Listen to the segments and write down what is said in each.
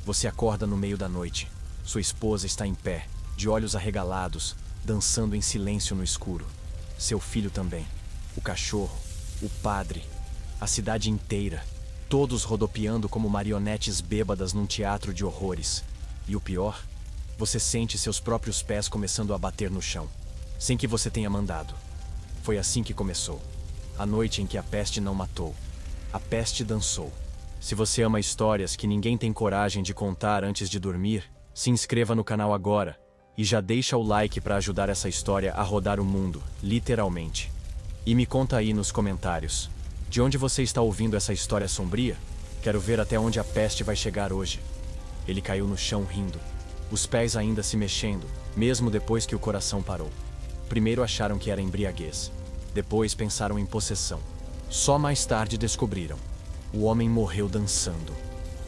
Você acorda no meio da noite. Sua esposa está em pé, de olhos arregalados, dançando em silêncio no escuro. Seu filho também. O cachorro, o padre, a cidade inteira, todos rodopiando como marionetes bêbadas num teatro de horrores. E o pior, você sente seus próprios pés começando a bater no chão, sem que você tenha mandado. Foi assim que começou. A noite em que a peste não matou. A peste dançou. Se você ama histórias que ninguém tem coragem de contar antes de dormir, se inscreva no canal agora e já deixa o like para ajudar essa história a rodar o mundo, literalmente. E me conta aí nos comentários, de onde você está ouvindo essa história sombria? Quero ver até onde a peste vai chegar hoje. Ele caiu no chão rindo, os pés ainda se mexendo, mesmo depois que o coração parou. Primeiro acharam que era embriaguez, depois pensaram em possessão. Só mais tarde descobriram. O homem morreu dançando.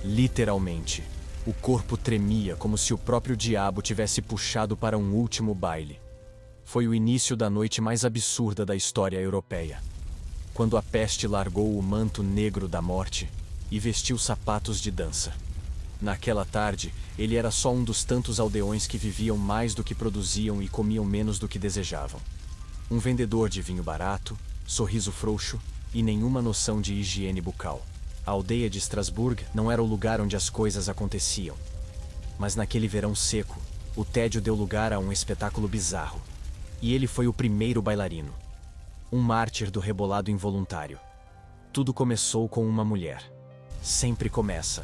Literalmente. O corpo tremia como se o próprio diabo tivesse puxado para um último baile. Foi o início da noite mais absurda da história europeia. Quando a peste largou o manto negro da morte e vestiu sapatos de dança. Naquela tarde, ele era só um dos tantos aldeões que viviam mais do que produziam e comiam menos do que desejavam. Um vendedor de vinho barato, sorriso frouxo e nenhuma noção de higiene bucal. A aldeia de Strasbourg não era o lugar onde as coisas aconteciam. Mas naquele verão seco, o tédio deu lugar a um espetáculo bizarro. E ele foi o primeiro bailarino. Um mártir do rebolado involuntário. Tudo começou com uma mulher. Sempre começa.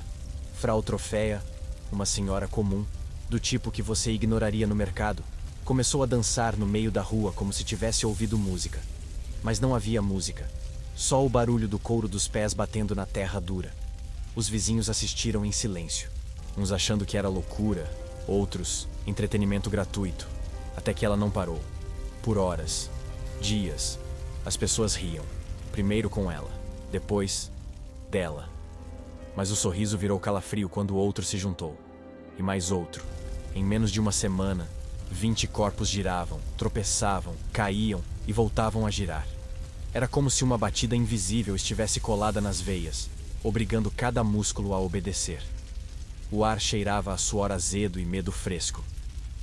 Frau Troféia, uma senhora comum, do tipo que você ignoraria no mercado, começou a dançar no meio da rua como se tivesse ouvido música. Mas não havia música. Só o barulho do couro dos pés batendo na terra dura. Os vizinhos assistiram em silêncio, uns achando que era loucura, outros, entretenimento gratuito, até que ela não parou. Por horas, dias, as pessoas riam, primeiro com ela, depois dela. Mas o sorriso virou calafrio quando outro se juntou, e mais outro. Em menos de uma semana, 20 corpos giravam, tropeçavam, caíam e voltavam a girar. Era como se uma batida invisível estivesse colada nas veias, obrigando cada músculo a obedecer. O ar cheirava a suor azedo e medo fresco.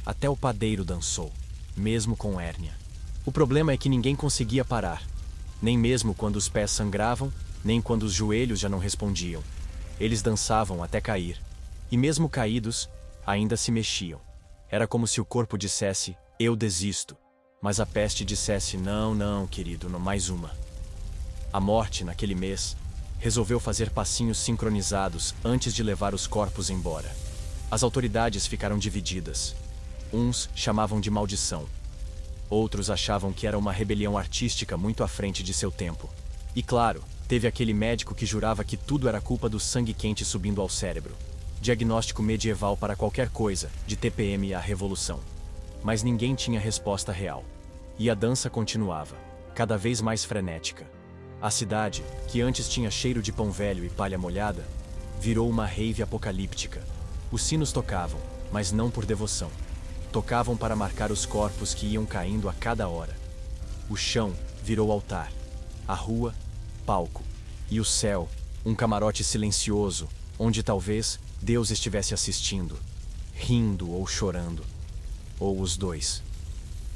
Até o padeiro dançou, mesmo com hérnia. O problema é que ninguém conseguia parar, nem mesmo quando os pés sangravam, nem quando os joelhos já não respondiam. Eles dançavam até cair, e mesmo caídos, ainda se mexiam. Era como se o corpo dissesse, eu desisto. Mas a peste dissesse, não, não, querido, não mais uma. A morte, naquele mês, resolveu fazer passinhos sincronizados antes de levar os corpos embora. As autoridades ficaram divididas. Uns chamavam de maldição. Outros achavam que era uma rebelião artística muito à frente de seu tempo. E claro, teve aquele médico que jurava que tudo era culpa do sangue quente subindo ao cérebro. Diagnóstico medieval para qualquer coisa, de TPM à revolução. Mas ninguém tinha resposta real. E a dança continuava, cada vez mais frenética. A cidade, que antes tinha cheiro de pão velho e palha molhada, virou uma rave apocalíptica. Os sinos tocavam, mas não por devoção. Tocavam para marcar os corpos que iam caindo a cada hora. O chão virou altar. A rua, palco. E o céu, um camarote silencioso, onde talvez Deus estivesse assistindo, rindo ou chorando. Ou os dois.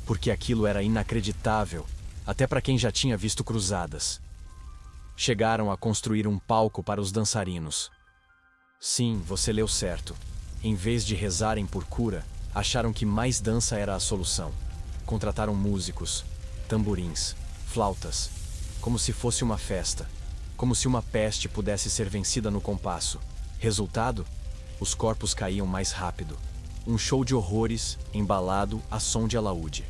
Porque aquilo era inacreditável, até para quem já tinha visto cruzadas. Chegaram a construir um palco para os dançarinos. Sim, você leu certo. Em vez de rezarem por cura, acharam que mais dança era a solução. Contrataram músicos, tamborins, flautas, como se fosse uma festa, como se uma peste pudesse ser vencida no compasso. Resultado? Os corpos caíam mais rápido. Um show de horrores, embalado a som de alaúde.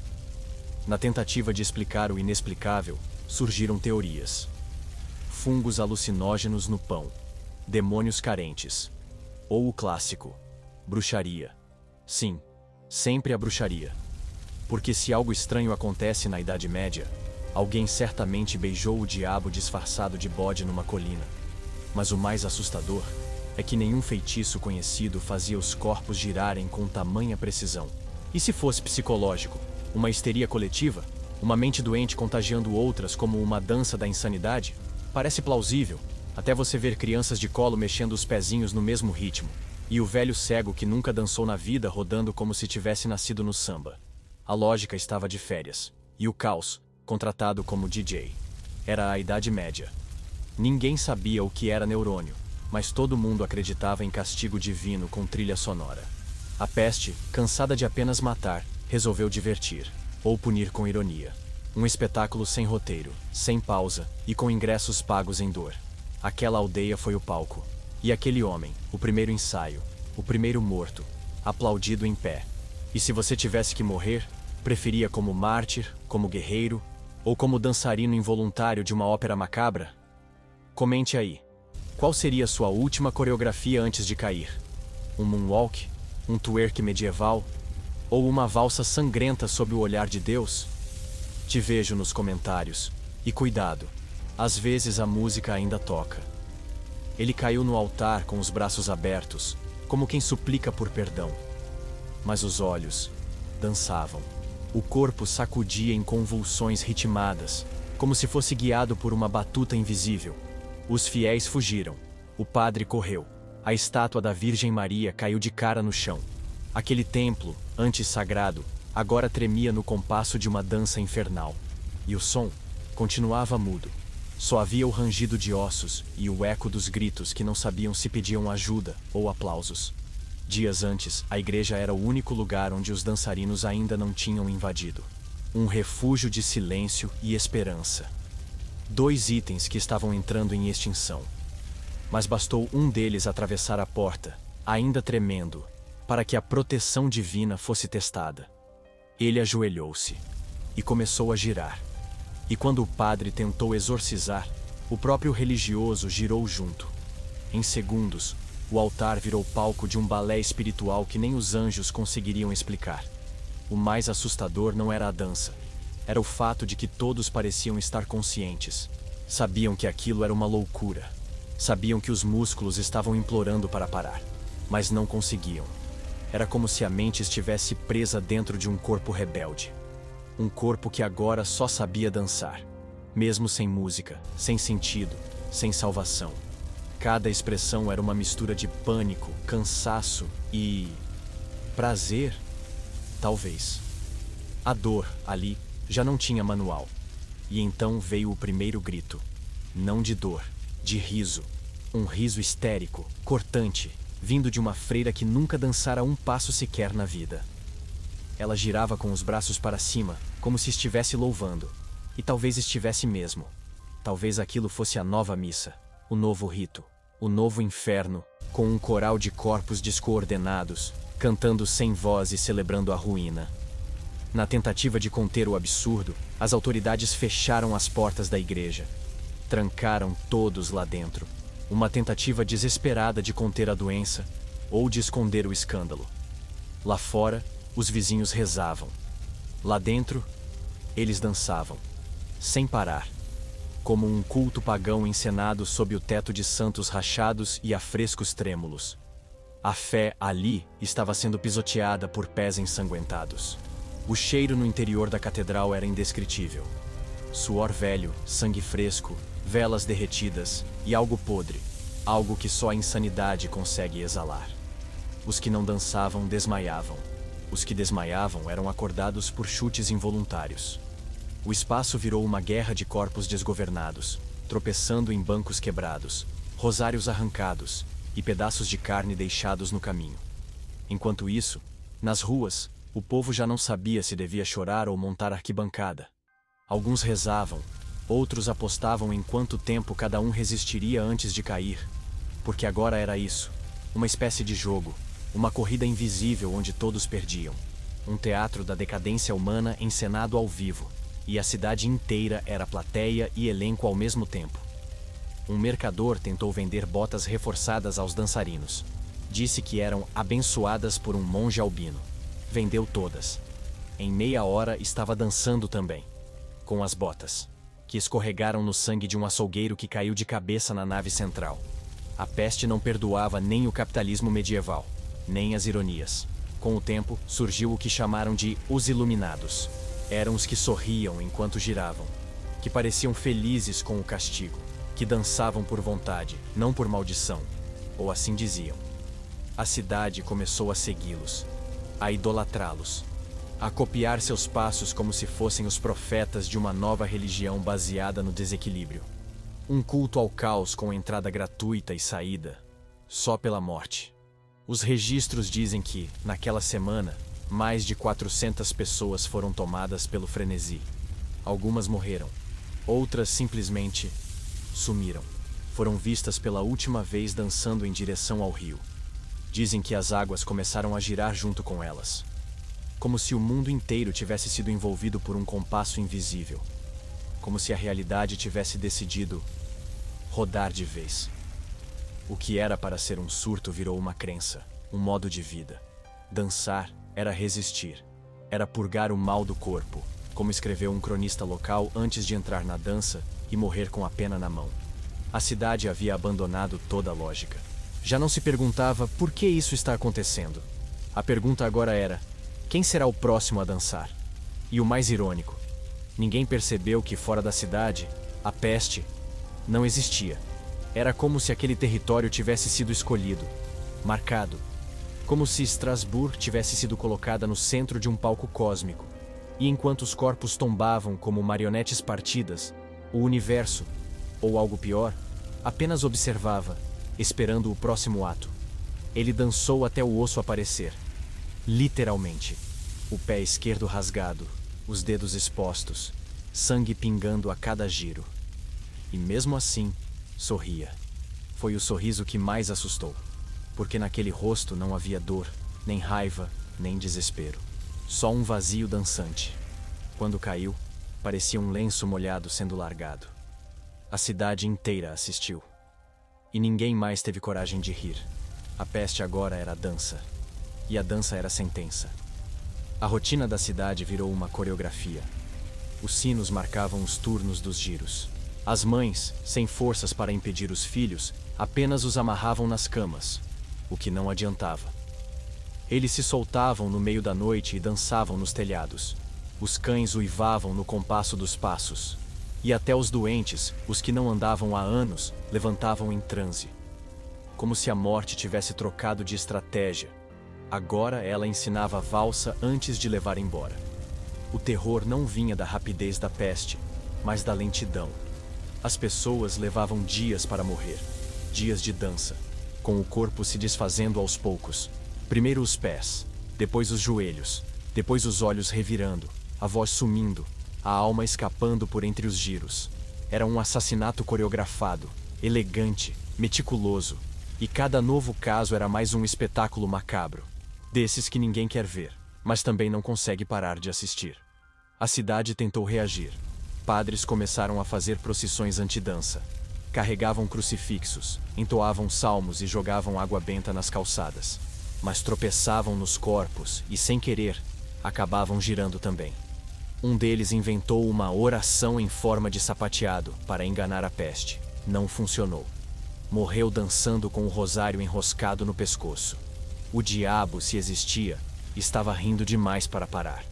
Na tentativa de explicar o inexplicável, surgiram teorias. Fungos alucinógenos no pão. Demônios carentes. Ou o clássico. Bruxaria. Sim, sempre a bruxaria. Porque se algo estranho acontece na Idade Média, alguém certamente beijou o diabo disfarçado de bode numa colina. Mas o mais assustador é que nenhum feitiço conhecido fazia os corpos girarem com tamanha precisão. E se fosse psicológico? Uma histeria coletiva? Uma mente doente contagiando outras como uma dança da insanidade? Parece plausível, até você ver crianças de colo mexendo os pezinhos no mesmo ritmo. E o velho cego que nunca dançou na vida rodando como se tivesse nascido no samba. A lógica estava de férias. E o caos, contratado como DJ. Era a Idade Média. Ninguém sabia o que era neurônio, mas todo mundo acreditava em castigo divino com trilha sonora. A peste, cansada de apenas matar, resolveu divertir, ou punir com ironia. Um espetáculo sem roteiro, sem pausa e com ingressos pagos em dor. Aquela aldeia foi o palco. E aquele homem, o primeiro ensaio, o primeiro morto, aplaudido em pé. E se você tivesse que morrer, preferia como mártir, como guerreiro, ou como dançarino involuntário de uma ópera macabra? Comente aí. Qual seria sua última coreografia antes de cair? Um moonwalk? Um twerk medieval? Ou uma valsa sangrenta sob o olhar de Deus? Te vejo nos comentários. E cuidado, às vezes a música ainda toca. Ele caiu no altar com os braços abertos, como quem suplica por perdão. Mas os olhos dançavam. O corpo sacudia em convulsões ritmadas, como se fosse guiado por uma batuta invisível. Os fiéis fugiram. O padre correu. A estátua da Virgem Maria caiu de cara no chão. Aquele templo, antes sagrado, agora tremia no compasso de uma dança infernal. E o som continuava mudo. Só havia o rangido de ossos e o eco dos gritos que não sabiam se pediam ajuda ou aplausos. Dias antes, a igreja era o único lugar onde os dançarinos ainda não tinham invadido. Um refúgio de silêncio e esperança. 2 itens que estavam entrando em extinção. Mas bastou um deles atravessar a porta, ainda tremendo, para que a proteção divina fosse testada. Ele ajoelhou-se e começou a girar. E quando o padre tentou exorcizar, o próprio religioso girou junto. Em segundos, o altar virou palco de um balé espiritual que nem os anjos conseguiriam explicar. O mais assustador não era a dança. Era o fato de que todos pareciam estar conscientes. Sabiam que aquilo era uma loucura. Sabiam que os músculos estavam implorando para parar, mas não conseguiam. Era como se a mente estivesse presa dentro de um corpo rebelde. Um corpo que agora só sabia dançar. Mesmo sem música, sem sentido, sem salvação. Cada expressão era uma mistura de pânico, cansaço e... prazer? Talvez. A dor, ali, já não tinha manual. E então veio o primeiro grito. Não de dor, de riso. Um riso histérico, cortante, vindo de uma freira que nunca dançara um passo sequer na vida. Ela girava com os braços para cima, como se estivesse louvando. E talvez estivesse mesmo. Talvez aquilo fosse a nova missa, o novo rito, o novo inferno, com um coral de corpos descoordenados, cantando sem voz e celebrando a ruína. Na tentativa de conter o absurdo, as autoridades fecharam as portas da igreja. Trancaram todos lá dentro. Uma tentativa desesperada de conter a doença ou de esconder o escândalo. Lá fora, os vizinhos rezavam. Lá dentro, eles dançavam, sem parar, como um culto pagão encenado sob o teto de santos rachados e afrescos trêmulos. A fé ali estava sendo pisoteada por pés ensanguentados. O cheiro no interior da catedral era indescritível. Suor velho, sangue fresco, velas derretidas e algo podre, algo que só a insanidade consegue exalar. Os que não dançavam desmaiavam. Os que desmaiavam eram acordados por chutes involuntários. O espaço virou uma guerra de corpos desgovernados, tropeçando em bancos quebrados, rosários arrancados e pedaços de carne deixados no caminho. Enquanto isso, nas ruas, o povo já não sabia se devia chorar ou montar arquibancada. Alguns rezavam, outros apostavam em quanto tempo cada um resistiria antes de cair, porque agora era isso, uma espécie de jogo, uma corrida invisível onde todos perdiam. Um teatro da decadência humana encenado ao vivo, e a cidade inteira era plateia e elenco ao mesmo tempo. Um mercador tentou vender botas reforçadas aos dançarinos. Disse que eram abençoadas por um monge albino. Vendeu todas. Em meia hora estava dançando também, com as botas, que escorregaram no sangue de um açougueiro que caiu de cabeça na nave central. A peste não perdoava nem o capitalismo medieval, nem as ironias. Com o tempo, surgiu o que chamaram de os iluminados. Eram os que sorriam enquanto giravam, que pareciam felizes com o castigo, que dançavam por vontade, não por maldição, ou assim diziam. A cidade começou a segui-los, a idolatrá-los, a copiar seus passos como se fossem os profetas de uma nova religião baseada no desequilíbrio. Um culto ao caos com entrada gratuita e saída, só pela morte. Os registros dizem que, naquela semana, mais de 400 pessoas foram tomadas pelo frenesi. Algumas morreram, outras simplesmente sumiram. Foram vistas pela última vez dançando em direção ao rio. Dizem que as águas começaram a girar junto com elas, como se o mundo inteiro tivesse sido envolvido por um compasso invisível, como se a realidade tivesse decidido rodar de vez. O que era para ser um surto virou uma crença, um modo de vida. Dançar era resistir, era purgar o mal do corpo, como escreveu um cronista local antes de entrar na dança e morrer com a pena na mão. A cidade havia abandonado toda a lógica. Já não se perguntava por que isso está acontecendo. A pergunta agora era: quem será o próximo a dançar? E o mais irônico, ninguém percebeu que fora da cidade, a peste não existia. Era como se aquele território tivesse sido escolhido, marcado, como se Strasbourg tivesse sido colocada no centro de um palco cósmico. E enquanto os corpos tombavam como marionetes partidas, o universo, ou algo pior, apenas observava, esperando o próximo ato. Ele dançou até o osso aparecer. Literalmente. O pé esquerdo rasgado, os dedos expostos, sangue pingando a cada giro. E mesmo assim, sorria. Foi o sorriso que mais assustou, porque naquele rosto não havia dor, nem raiva, nem desespero. Só um vazio dançante. Quando caiu, parecia um lenço molhado sendo largado. A cidade inteira assistiu. E ninguém mais teve coragem de rir. A peste agora era a dança. E a dança era a sentença. A rotina da cidade virou uma coreografia. Os sinos marcavam os turnos dos giros. As mães, sem forças para impedir os filhos, apenas os amarravam nas camas, o que não adiantava. Eles se soltavam no meio da noite e dançavam nos telhados. Os cães uivavam no compasso dos passos. E até os doentes, os que não andavam há anos, levantavam em transe. Como se a morte tivesse trocado de estratégia. Agora ela ensinava a valsa antes de levar embora. O terror não vinha da rapidez da peste, mas da lentidão. As pessoas levavam dias para morrer, dias de dança, com o corpo se desfazendo aos poucos. Primeiro os pés, depois os joelhos, depois os olhos revirando, a voz sumindo, a alma escapando por entre os giros. Era um assassinato coreografado, elegante, meticuloso, e cada novo caso era mais um espetáculo macabro, desses que ninguém quer ver, mas também não consegue parar de assistir. A cidade tentou reagir. Padres começaram a fazer procissões anti-dança. Carregavam crucifixos, entoavam salmos e jogavam água benta nas calçadas. Mas tropeçavam nos corpos e, sem querer, acabavam girando também. Um deles inventou uma oração em forma de sapateado para enganar a peste. Não funcionou. Morreu dançando com o rosário enroscado no pescoço. O diabo, se existia, estava rindo demais para parar.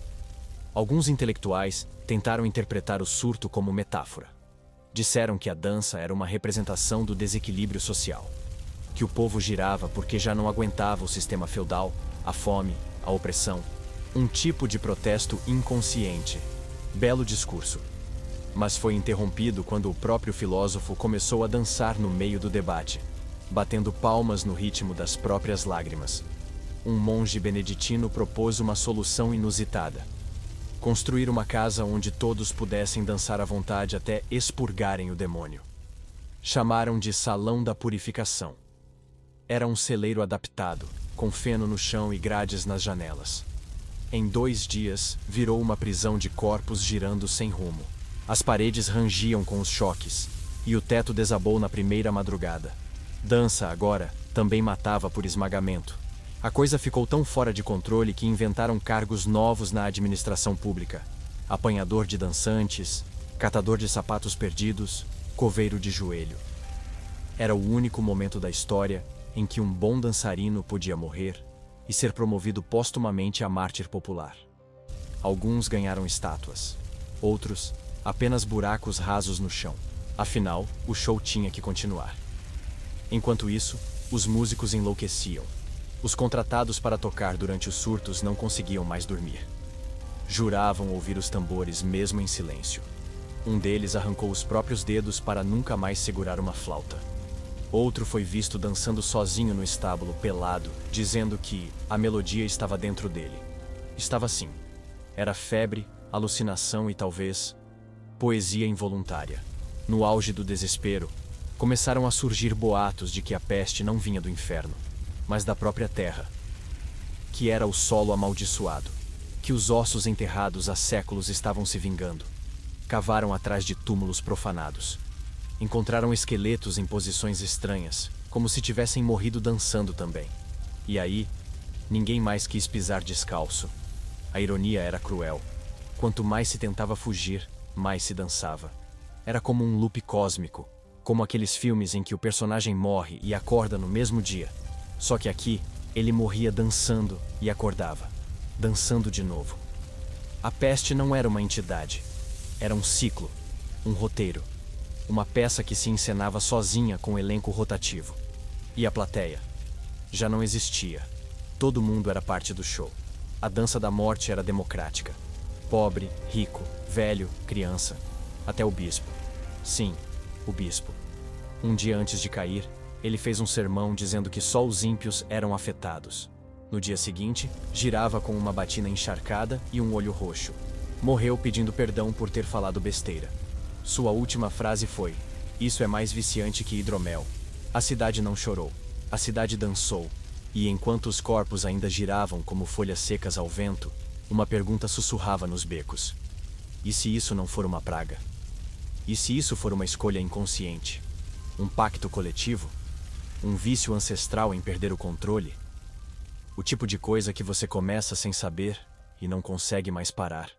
Alguns intelectuais tentaram interpretar o surto como metáfora. Disseram que a dança era uma representação do desequilíbrio social, que o povo girava porque já não aguentava o sistema feudal, a fome, a opressão. Um tipo de protesto inconsciente. Belo discurso. Mas foi interrompido quando o próprio filósofo começou a dançar no meio do debate, batendo palmas no ritmo das próprias lágrimas. Um monge beneditino propôs uma solução inusitada: construir uma casa onde todos pudessem dançar à vontade até expurgarem o demônio. Chamaram de Salão da Purificação. Era um celeiro adaptado, com feno no chão e grades nas janelas. Em 2 dias, virou uma prisão de corpos girando sem rumo. As paredes rangiam com os choques, e o teto desabou na primeira madrugada. Dança, agora, também matava por esmagamento. A coisa ficou tão fora de controle que inventaram cargos novos na administração pública: apanhador de dançantes, catador de sapatos perdidos, coveiro de joelho. Era o único momento da história em que um bom dançarino podia morrer e ser promovido póstumamente a mártir popular. Alguns ganharam estátuas, outros apenas buracos rasos no chão. Afinal, o show tinha que continuar. Enquanto isso, os músicos enlouqueciam. Os contratados para tocar durante os surtos não conseguiam mais dormir. Juravam ouvir os tambores mesmo em silêncio. Um deles arrancou os próprios dedos para nunca mais segurar uma flauta. Outro foi visto dançando sozinho no estábulo, pelado, dizendo que a melodia estava dentro dele. Estava sim. Era febre, alucinação e talvez poesia involuntária. No auge do desespero, começaram a surgir boatos de que a peste não vinha do inferno, mas da própria terra, que era o solo amaldiçoado, que os ossos enterrados há séculos estavam se vingando. Cavaram atrás de túmulos profanados. Encontraram esqueletos em posições estranhas, como se tivessem morrido dançando também. E aí, ninguém mais quis pisar descalço. A ironia era cruel. Quanto mais se tentava fugir, mais se dançava. Era como um loop cósmico, como aqueles filmes em que o personagem morre e acorda no mesmo dia. Só que aqui, ele morria dançando e acordava, dançando de novo. A peste não era uma entidade. Era um ciclo, um roteiro, uma peça que se encenava sozinha com elenco rotativo. E a plateia? Já não existia. Todo mundo era parte do show. A dança da morte era democrática. Pobre, rico, velho, criança, até o bispo. Sim, o bispo. Um dia antes de cair, ele fez um sermão dizendo que só os ímpios eram afetados. No dia seguinte, girava com uma batina encharcada e um olho roxo. Morreu pedindo perdão por ter falado besteira. Sua última frase foi: "Isso é mais viciante que hidromel." A cidade não chorou. A cidade dançou. E enquanto os corpos ainda giravam como folhas secas ao vento, uma pergunta sussurrava nos becos: e se isso não for uma praga? E se isso for uma escolha inconsciente? Um pacto coletivo? Um vício ancestral em perder o controle? O tipo de coisa que você começa sem saber e não consegue mais parar.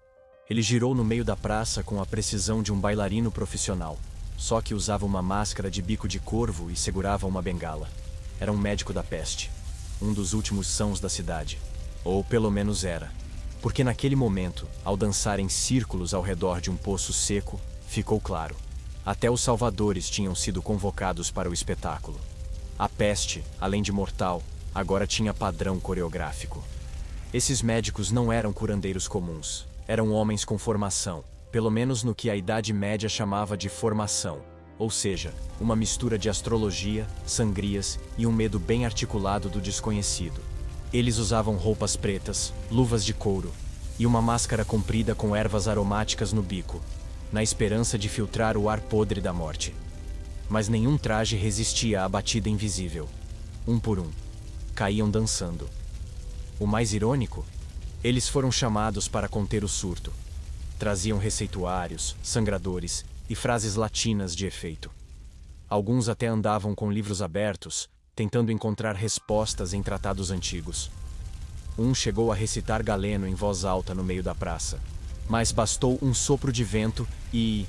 Ele girou no meio da praça com a precisão de um bailarino profissional, só que usava uma máscara de bico de corvo e segurava uma bengala. Era um médico da peste, um dos últimos sãos da cidade. Ou pelo menos era. Porque naquele momento, ao dançar em círculos ao redor de um poço seco, ficou claro. Até os salvadores tinham sido convocados para o espetáculo. A peste, além de mortal, agora tinha padrão coreográfico. Esses médicos não eram curandeiros comuns. Eram homens com formação, pelo menos no que a Idade Média chamava de formação, ou seja, uma mistura de astrologia, sangrias e um medo bem articulado do desconhecido. Eles usavam roupas pretas, luvas de couro e uma máscara comprida com ervas aromáticas no bico, na esperança de filtrar o ar podre da morte. Mas nenhum traje resistia à batida invisível. Um por um, caíam dançando. O mais irônico? Eles foram chamados para conter o surto. Traziam receituários, sangradores e frases latinas de efeito. Alguns até andavam com livros abertos, tentando encontrar respostas em tratados antigos. Um chegou a recitar Galeno em voz alta no meio da praça, mas bastou um sopro de vento e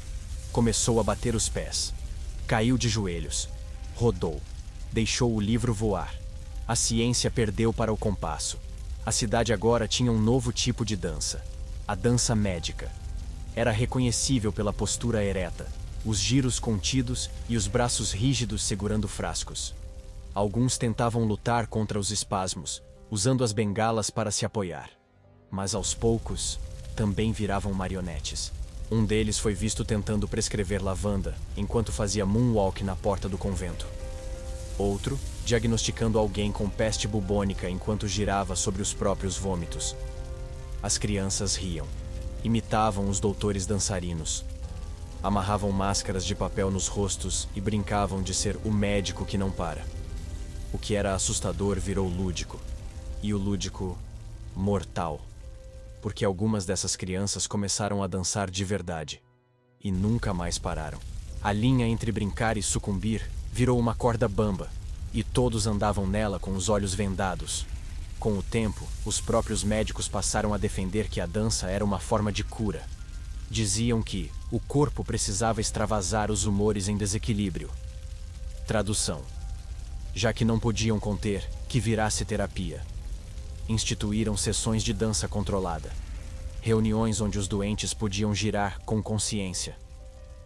começou a bater os pés. Caiu de joelhos, rodou, deixou o livro voar. A ciência perdeu para o compasso. A cidade agora tinha um novo tipo de dança, a dança médica. Era reconhecível pela postura ereta, os giros contidos e os braços rígidos segurando frascos. Alguns tentavam lutar contra os espasmos, usando as bengalas para se apoiar. Mas aos poucos, também viravam marionetes. Um deles foi visto tentando prescrever lavanda, enquanto fazia moonwalk na porta do convento. Outro, diagnosticando alguém com peste bubônica enquanto girava sobre os próprios vômitos. As crianças riam, imitavam os doutores dançarinos, amarravam máscaras de papel nos rostos e brincavam de ser o médico que não para. O que era assustador virou lúdico, e o lúdico, mortal, porque algumas dessas crianças começaram a dançar de verdade, e nunca mais pararam. A linha entre brincar e sucumbir virou uma corda bamba, e todos andavam nela com os olhos vendados. Com o tempo, os próprios médicos passaram a defender que a dança era uma forma de cura. Diziam que o corpo precisava extravasar os humores em desequilíbrio. Tradução: já que não podiam conter, que virasse terapia. Instituíram sessões de dança controlada. Reuniões onde os doentes podiam girar com consciência.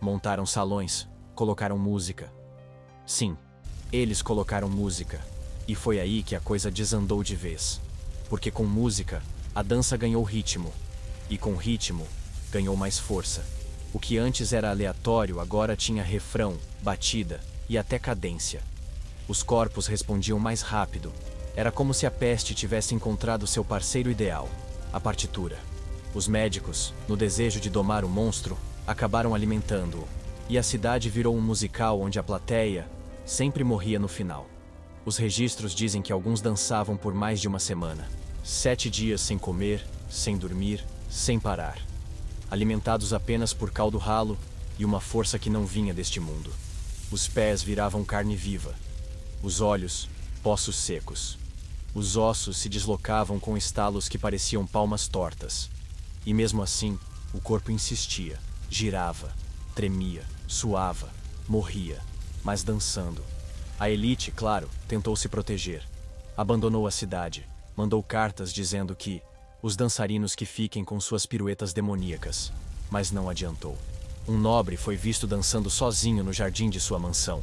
Montaram salões, colocaram música. Sim, eles colocaram música. E foi aí que a coisa desandou de vez. Porque com música, a dança ganhou ritmo. E com ritmo, ganhou mais força. O que antes era aleatório agora tinha refrão, batida e até cadência. Os corpos respondiam mais rápido. Era como se a peste tivesse encontrado seu parceiro ideal, a partitura. Os médicos, no desejo de domar o monstro, acabaram alimentando-o. E a cidade virou um musical onde a plateia sempre morria no final. Os registros dizem que alguns dançavam por mais de uma semana. 7 dias sem comer, sem dormir, sem parar. Alimentados apenas por caldo ralo e uma força que não vinha deste mundo. Os pés viravam carne viva. Os olhos, poços secos. Os ossos se deslocavam com estalos que pareciam palmas tortas. E mesmo assim, o corpo insistia, girava, tremia, suava, morria, mas dançando. A elite, claro, tentou se proteger. Abandonou a cidade, mandou cartas dizendo que os dançarinos que fiquem com suas piruetas demoníacas. Mas não adiantou. Um nobre foi visto dançando sozinho no jardim de sua mansão,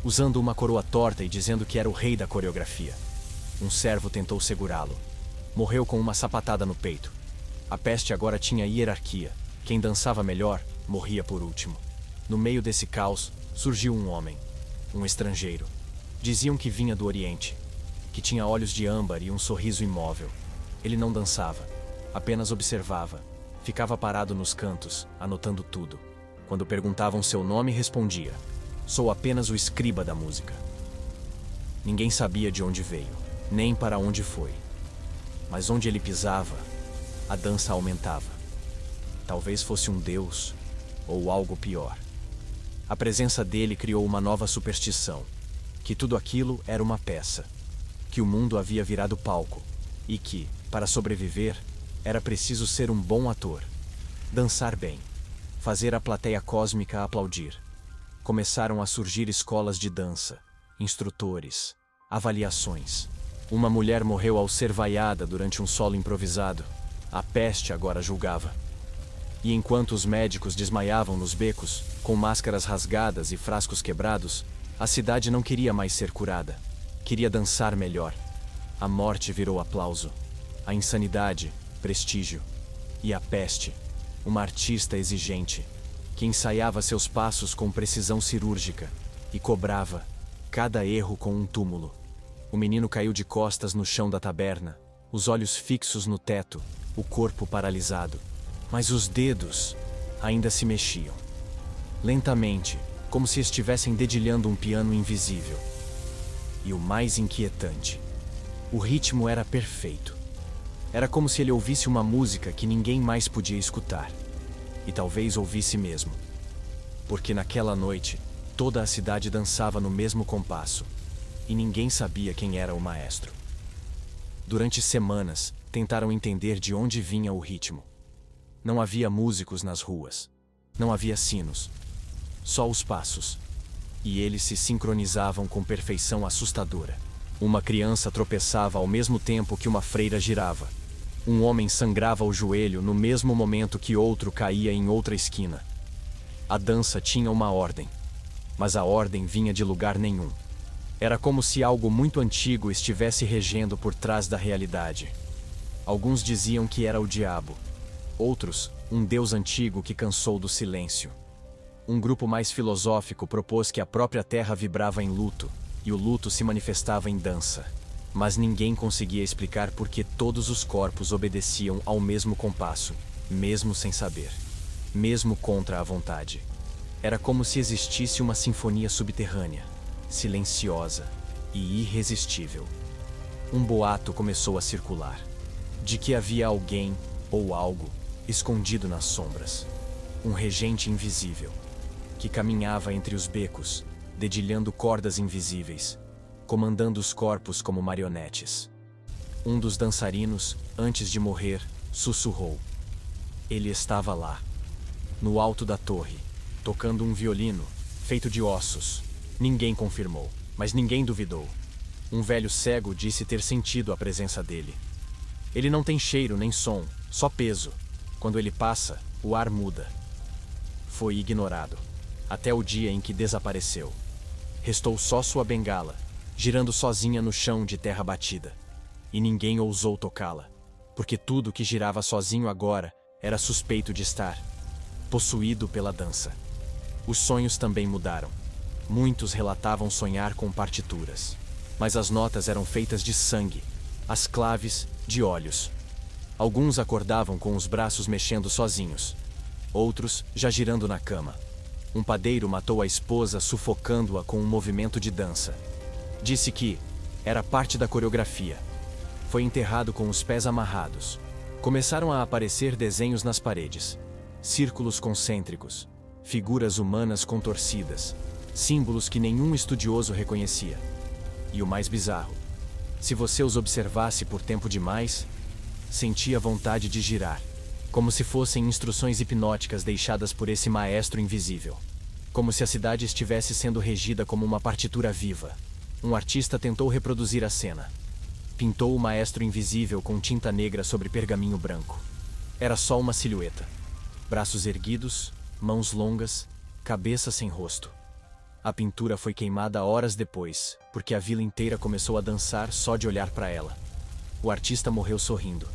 usando uma coroa torta e dizendo que era o rei da coreografia. Um servo tentou segurá-lo. Morreu com uma sapatada no peito. A peste agora tinha hierarquia. Quem dançava melhor, morria por último. No meio desse caos, surgiu um homem. Um estrangeiro. Diziam que vinha do Oriente. Que tinha olhos de âmbar e um sorriso imóvel. Ele não dançava. Apenas observava. Ficava parado nos cantos, anotando tudo. Quando perguntavam seu nome, respondia: "Sou apenas o escriba da música." Ninguém sabia de onde veio, nem para onde foi. Mas onde ele pisava, a dança aumentava. Talvez fosse um deus, ou algo pior. A presença dele criou uma nova superstição, que tudo aquilo era uma peça, que o mundo havia virado palco, e que, para sobreviver, era preciso ser um bom ator, dançar bem, fazer a plateia cósmica aplaudir. Começaram a surgir escolas de dança, instrutores, avaliações. Uma mulher morreu ao ser vaiada durante um solo improvisado. A peste agora julgava. E enquanto os médicos desmaiavam nos becos, com máscaras rasgadas e frascos quebrados, a cidade não queria mais ser curada. Queria dançar melhor. A morte virou aplauso. A insanidade, prestígio. E a peste, uma artista exigente, que ensaiava seus passos com precisão cirúrgica e cobrava cada erro com um túmulo. O menino caiu de costas no chão da taberna, os olhos fixos no teto, o corpo paralisado. Mas os dedos ainda se mexiam. Lentamente, como se estivessem dedilhando um piano invisível. E o mais inquietante, o ritmo era perfeito. Era como se ele ouvisse uma música que ninguém mais podia escutar. E talvez ouvisse mesmo. Porque naquela noite, toda a cidade dançava no mesmo compasso. E ninguém sabia quem era o maestro. Durante semanas, tentaram entender de onde vinha o ritmo. Não havia músicos nas ruas. Não havia sinos. Só os passos. E eles se sincronizavam com perfeição assustadora. Uma criança tropeçava ao mesmo tempo que uma freira girava. Um homem sangrava o joelho no mesmo momento que outro caía em outra esquina. A dança tinha uma ordem. Mas a ordem vinha de lugar nenhum. Era como se algo muito antigo estivesse regendo por trás da realidade. Alguns diziam que era o diabo. Outros, um deus antigo que cansou do silêncio. Um grupo mais filosófico propôs que a própria terra vibrava em luto, e o luto se manifestava em dança. Mas ninguém conseguia explicar por que todos os corpos obedeciam ao mesmo compasso, mesmo sem saber. Mesmo contra a vontade. Era como se existisse uma sinfonia subterrânea, silenciosa e irresistível. Um boato começou a circular, de que havia alguém, ou algo, escondido nas sombras. Um regente invisível, que caminhava entre os becos, dedilhando cordas invisíveis, comandando os corpos como marionetes. Um dos dançarinos, antes de morrer, sussurrou. Ele estava lá, no alto da torre, tocando um violino, feito de ossos. Ninguém confirmou, mas ninguém duvidou. Um velho cego disse ter sentido a presença dele. Ele não tem cheiro nem som, só peso. Quando ele passa, o ar muda. Foi ignorado, até o dia em que desapareceu. Restou só sua bengala, girando sozinha no chão de terra batida. E ninguém ousou tocá-la, porque tudo que girava sozinho agora era suspeito de estar possuído pela dança. Os sonhos também mudaram. Muitos relatavam sonhar com partituras, mas as notas eram feitas de sangue, as claves de olhos. Alguns acordavam com os braços mexendo sozinhos, outros já girando na cama. Um padeiro matou a esposa sufocando-a com um movimento de dança. Disse que era parte da coreografia. Foi enterrado com os pés amarrados. Começaram a aparecer desenhos nas paredes, círculos concêntricos, figuras humanas contorcidas, símbolos que nenhum estudioso reconhecia. E o mais bizarro, se você os observasse por tempo demais, sentia vontade de girar, como se fossem instruções hipnóticas deixadas por esse maestro invisível. Como se a cidade estivesse sendo regida como uma partitura viva. Um artista tentou reproduzir a cena. Pintou o maestro invisível com tinta negra sobre pergaminho branco. Era só uma silhueta. Braços erguidos, mãos longas, cabeça sem rosto. A pintura foi queimada horas depois, porque a vila inteira começou a dançar só de olhar para ela. O artista morreu sorrindo,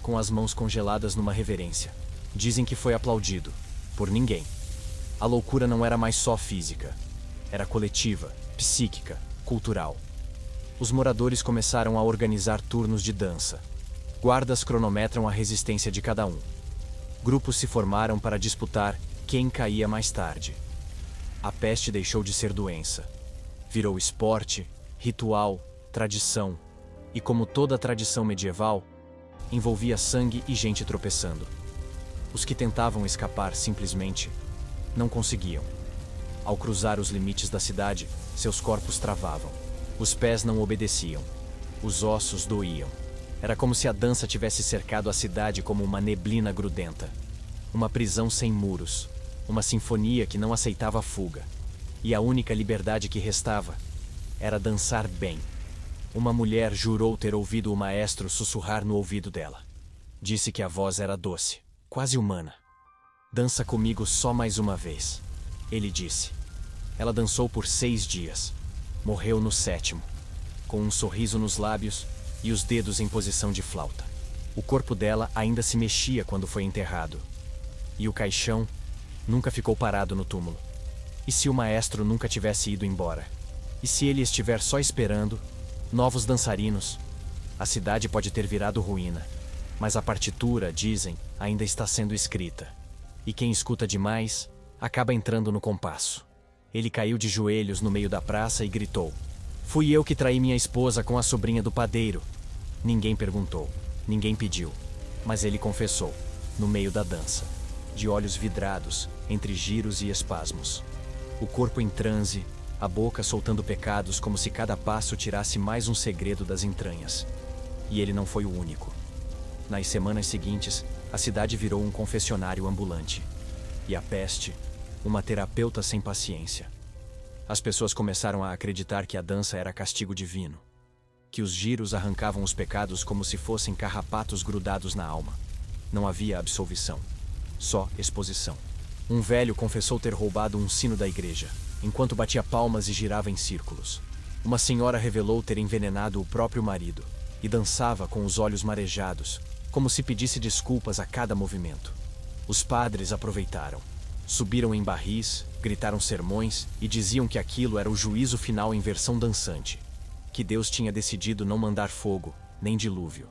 com as mãos congeladas numa reverência. Dizem que foi aplaudido, por ninguém. A loucura não era mais só física. Era coletiva, psíquica, cultural. Os moradores começaram a organizar turnos de dança. Guardas cronometram a resistência de cada um. Grupos se formaram para disputar quem caía mais tarde. A peste deixou de ser doença. Virou esporte, ritual, tradição. E como toda tradição medieval, envolvia sangue e gente tropeçando. Os que tentavam escapar simplesmente não conseguiam. Ao cruzar os limites da cidade, seus corpos travavam. Os pés não obedeciam. Os ossos doíam. Era como se a dança tivesse cercado a cidade como uma neblina grudenta. Uma prisão sem muros. Uma sinfonia que não aceitava fuga. E a única liberdade que restava era dançar bem. Uma mulher jurou ter ouvido o maestro sussurrar no ouvido dela. Disse que a voz era doce, quase humana. Dança comigo só mais uma vez, ele disse. Ela dançou por 6 dias. Morreu no 7º, com um sorriso nos lábios e os dedos em posição de flauta. O corpo dela ainda se mexia quando foi enterrado. E o caixão nunca ficou parado no túmulo. E se o maestro nunca tivesse ido embora? E se ele estiver só esperando novos dançarinos? A cidade pode ter virado ruína, mas a partitura, dizem, ainda está sendo escrita. E quem escuta demais acaba entrando no compasso. Ele caiu de joelhos no meio da praça e gritou: "Fui eu que traí minha esposa com a sobrinha do padeiro." Ninguém perguntou, ninguém pediu, mas ele confessou, no meio da dança, de olhos vidrados, entre giros e espasmos. O corpo em transe, a boca soltando pecados como se cada passo tirasse mais um segredo das entranhas. E ele não foi o único. Nas semanas seguintes, a cidade virou um confessionário ambulante. E a peste, uma terapeuta sem paciência. As pessoas começaram a acreditar que a dança era castigo divino. Que os giros arrancavam os pecados como se fossem carrapatos grudados na alma. Não havia absolvição, só exposição. Um velho confessou ter roubado um sino da igreja, enquanto batia palmas e girava em círculos. Uma senhora revelou ter envenenado o próprio marido e dançava com os olhos marejados, como se pedisse desculpas a cada movimento. Os padres aproveitaram. Subiram em barris, gritaram sermões e diziam que aquilo era o juízo final em versão dançante. Que Deus tinha decidido não mandar fogo, nem dilúvio.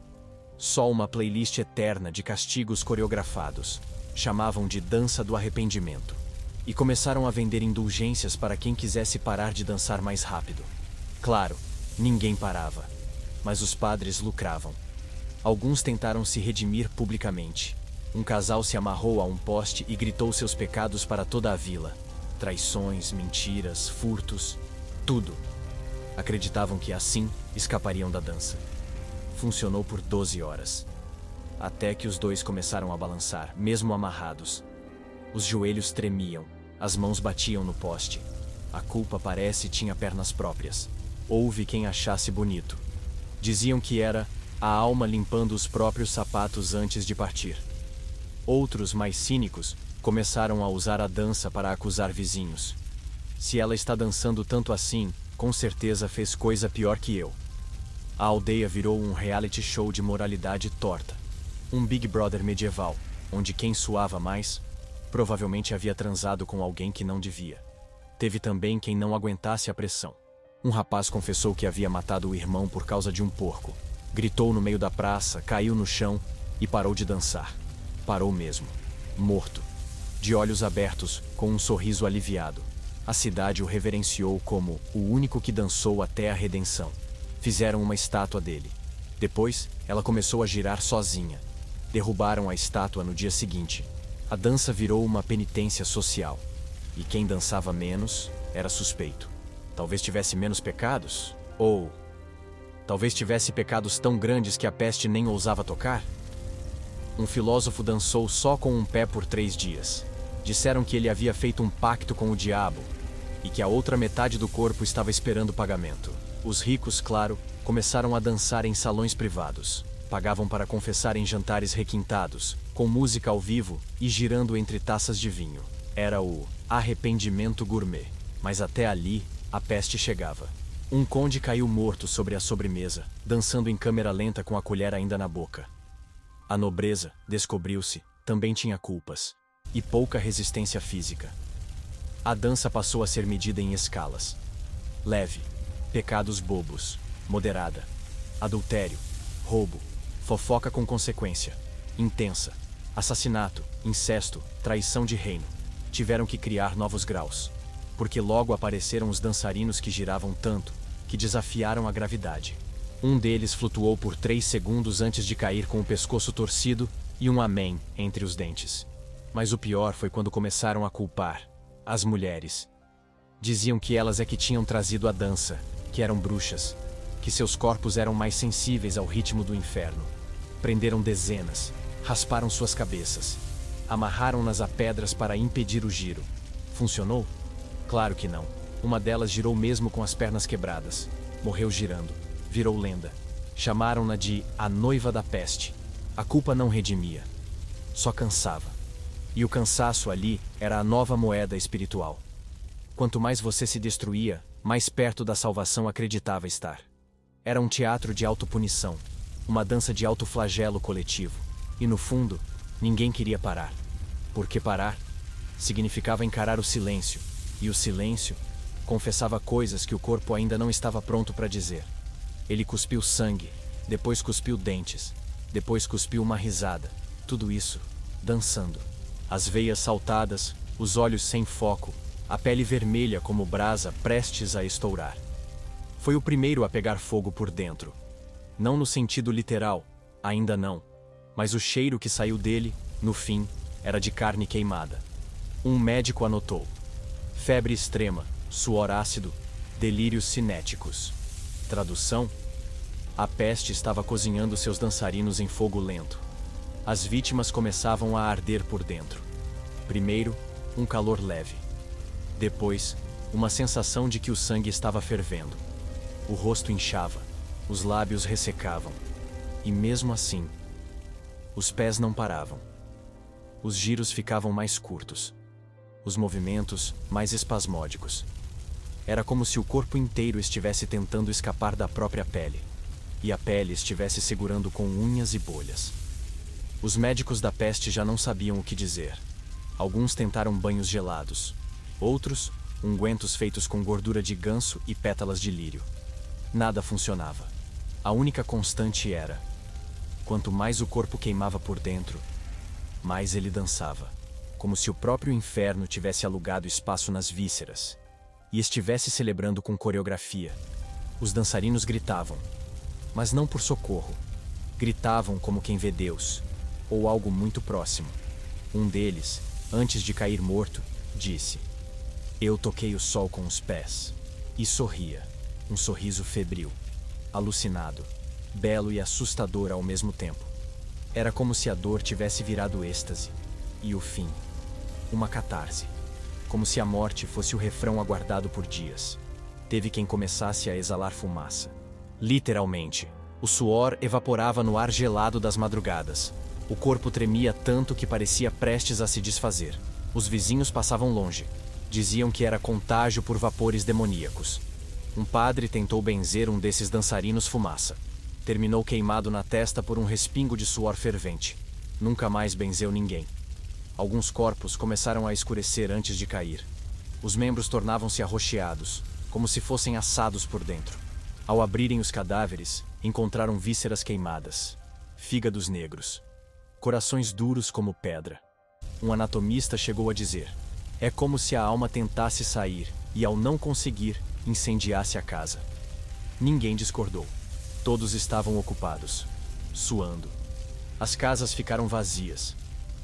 Só uma playlist eterna de castigos coreografados. Chamavam de dança do arrependimento. E começaram a vender indulgências para quem quisesse parar de dançar mais rápido. Claro, ninguém parava. Mas os padres lucravam. Alguns tentaram se redimir publicamente. Um casal se amarrou a um poste e gritou seus pecados para toda a vila. Traições, mentiras, furtos, tudo. Acreditavam que assim escapariam da dança. Funcionou por 12 horas. Até que os dois começaram a balançar, mesmo amarrados. Os joelhos tremiam, as mãos batiam no poste. A culpa parece tinha pernas próprias. Houve quem achasse bonito. Diziam que era a alma limpando os próprios sapatos antes de partir. Outros, mais cínicos, começaram a usar a dança para acusar vizinhos. Se ela está dançando tanto assim, Com certeza fez coisa pior que eu. A aldeia virou um reality show de moralidade torta. Um Big Brother medieval, onde quem suava mais, provavelmente havia transado com alguém que não devia. Teve também quem não aguentasse a pressão. Um rapaz confessou que havia matado o irmão por causa de um porco. Gritou no meio da praça, caiu no chão e parou de dançar. Parou mesmo. Morto. De olhos abertos, com um sorriso aliviado. A cidade o reverenciou como o único que dançou até a redenção. Fizeram uma estátua dele. Depois, ela começou a girar sozinha. Derrubaram a estátua no dia seguinte. A dança virou uma penitência social. E quem dançava menos era suspeito. Talvez tivesse menos pecados? Ou talvez tivesse pecados tão grandes que a peste nem ousava tocar? Um filósofo dançou só com um pé por 3 dias. Disseram que ele havia feito um pacto com o diabo e que a outra metade do corpo estava esperando pagamento. Os ricos, claro, começaram a dançar em salões privados. Pagavam para confessar em jantares requintados, com música ao vivo e girando entre taças de vinho. Era o arrependimento gourmet. Mas até ali, a peste chegava. Um conde caiu morto sobre a sobremesa, dançando em câmera lenta com a colher ainda na boca. A nobreza, descobriu-se, também tinha culpas. E pouca resistência física. A dança passou a ser medida em escalas. Leve, pecados bobos, moderada, adultério, roubo, fofoca com consequência, intensa, assassinato, incesto, traição de reino. Tiveram que criar novos graus, porque logo apareceram os dançarinos que giravam tanto, que desafiaram a gravidade. Um deles flutuou por 3 segundos antes de cair com o pescoço torcido e um amém entre os dentes. Mas o pior foi quando começaram a culpar as mulheres. Diziam que elas é que tinham trazido a dança, que eram bruxas, que seus corpos eram mais sensíveis ao ritmo do inferno. Prenderam dezenas, rasparam suas cabeças, amarraram-nas a pedras para impedir o giro. Funcionou? Claro que não. Uma delas girou mesmo com as pernas quebradas. Morreu girando. Virou lenda. Chamaram-na de a noiva da peste. A culpa não redimia. Só cansava. E o cansaço ali era a nova moeda espiritual. Quanto mais você se destruía, mais perto da salvação acreditava estar. Era um teatro de autopunição, uma dança de autoflagelo coletivo. E no fundo, ninguém queria parar. Porque parar significava encarar o silêncio. E o silêncio confessava coisas que o corpo ainda não estava pronto para dizer. Ele cuspiu sangue, depois cuspiu dentes, depois cuspiu uma risada. Tudo isso, dançando. As veias saltadas, os olhos sem foco, a pele vermelha como brasa prestes a estourar. Foi o primeiro a pegar fogo por dentro. Não no sentido literal, ainda não. Mas o cheiro que saiu dele, no fim, era de carne queimada. Um médico anotou: febre extrema, suor ácido, delírios cinéticos. Tradução: a peste estava cozinhando seus dançarinos em fogo lento. As vítimas começavam a arder por dentro. Primeiro, um calor leve. Depois, uma sensação de que o sangue estava fervendo. O rosto inchava, os lábios ressecavam. E mesmo assim, os pés não paravam. Os giros ficavam mais curtos. Os movimentos mais espasmódicos. Era como se o corpo inteiro estivesse tentando escapar da própria pele. E a pele estivesse segurando com unhas e bolhas. Os médicos da peste já não sabiam o que dizer. Alguns tentaram banhos gelados. Outros, ungüentos feitos com gordura de ganso e pétalas de lírio. Nada funcionava. A única constante era: quanto mais o corpo queimava por dentro, mais ele dançava. Como se o próprio inferno tivesse alugado espaço nas vísceras. E estivesse celebrando com coreografia. Os dançarinos gritavam. Mas não por socorro. Gritavam como quem vê Deus. Ou algo muito próximo. Um deles, antes de cair morto, disse: eu toquei o sol com os pés. E sorria. Um sorriso febril. Alucinado. Belo e assustador ao mesmo tempo. Era como se a dor tivesse virado êxtase. E o fim. Uma catarse. Como se a morte fosse o refrão aguardado por dias. Teve quem começasse a exalar fumaça. Literalmente. O suor evaporava no ar gelado das madrugadas. O corpo tremia tanto que parecia prestes a se desfazer. Os vizinhos passavam longe. Diziam que era contágio por vapores demoníacos. Um padre tentou benzer um desses dançarinos fumaça. Terminou queimado na testa por um respingo de suor fervente. Nunca mais benzeu ninguém. Alguns corpos começaram a escurecer antes de cair. Os membros tornavam-se arroxeados, como se fossem assados por dentro. Ao abrirem os cadáveres, encontraram vísceras queimadas, fígados negros, corações duros como pedra. Um anatomista chegou a dizer: é como se a alma tentasse sair e, ao não conseguir, incendiasse a casa. Ninguém discordou. Todos estavam ocupados, suando. As casas ficaram vazias,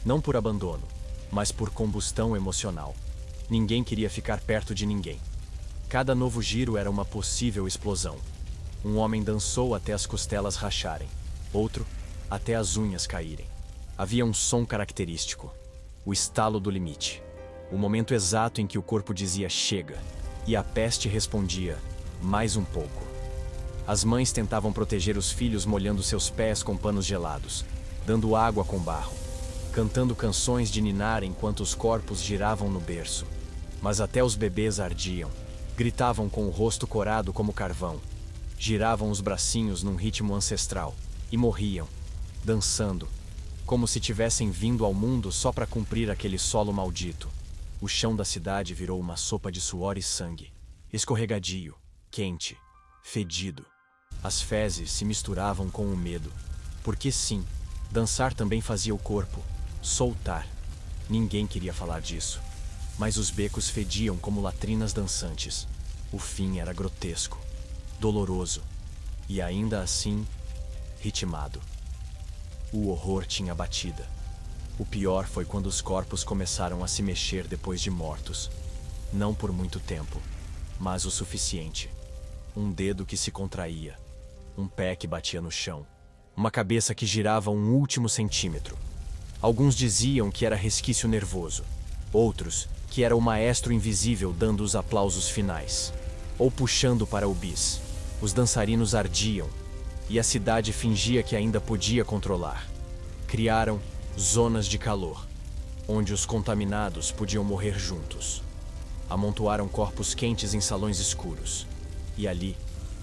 não por abandono, mas por combustão emocional. Ninguém queria ficar perto de ninguém. Cada novo giro era uma possível explosão. Um homem dançou até as costelas racharem, outro até as unhas caírem. Havia um som característico, o estalo do limite. O momento exato em que o corpo dizia chega, e a peste respondia, mais um pouco. As mães tentavam proteger os filhos molhando seus pés com panos gelados, dando água com barro, cantando canções de ninar enquanto os corpos giravam no berço. Mas até os bebês ardiam, gritavam com o rosto corado como carvão, giravam os bracinhos num ritmo ancestral e morriam, dançando, como se tivessem vindo ao mundo só para cumprir aquele solo maldito. O chão da cidade virou uma sopa de suor e sangue, escorregadio, quente, fedido. As fezes se misturavam com o medo, porque sim, dançar também fazia o corpo soltar. Ninguém queria falar disso, mas os becos fediam como latrinas dançantes. O fim era grotesco, doloroso e ainda assim ritmado. O horror tinha batida. O pior foi quando os corpos começaram a se mexer depois de mortos. Não por muito tempo, mas o suficiente. Um dedo que se contraía, um pé que batia no chão, uma cabeça que girava um último centímetro. Alguns diziam que era resquício nervoso, outros que era o maestro invisível dando os aplausos finais, ou puxando para o bis. Os dançarinos ardiam, e a cidade fingia que ainda podia controlar. Criaram zonas de calor, onde os contaminados podiam morrer juntos. Amontoaram corpos quentes em salões escuros, e ali,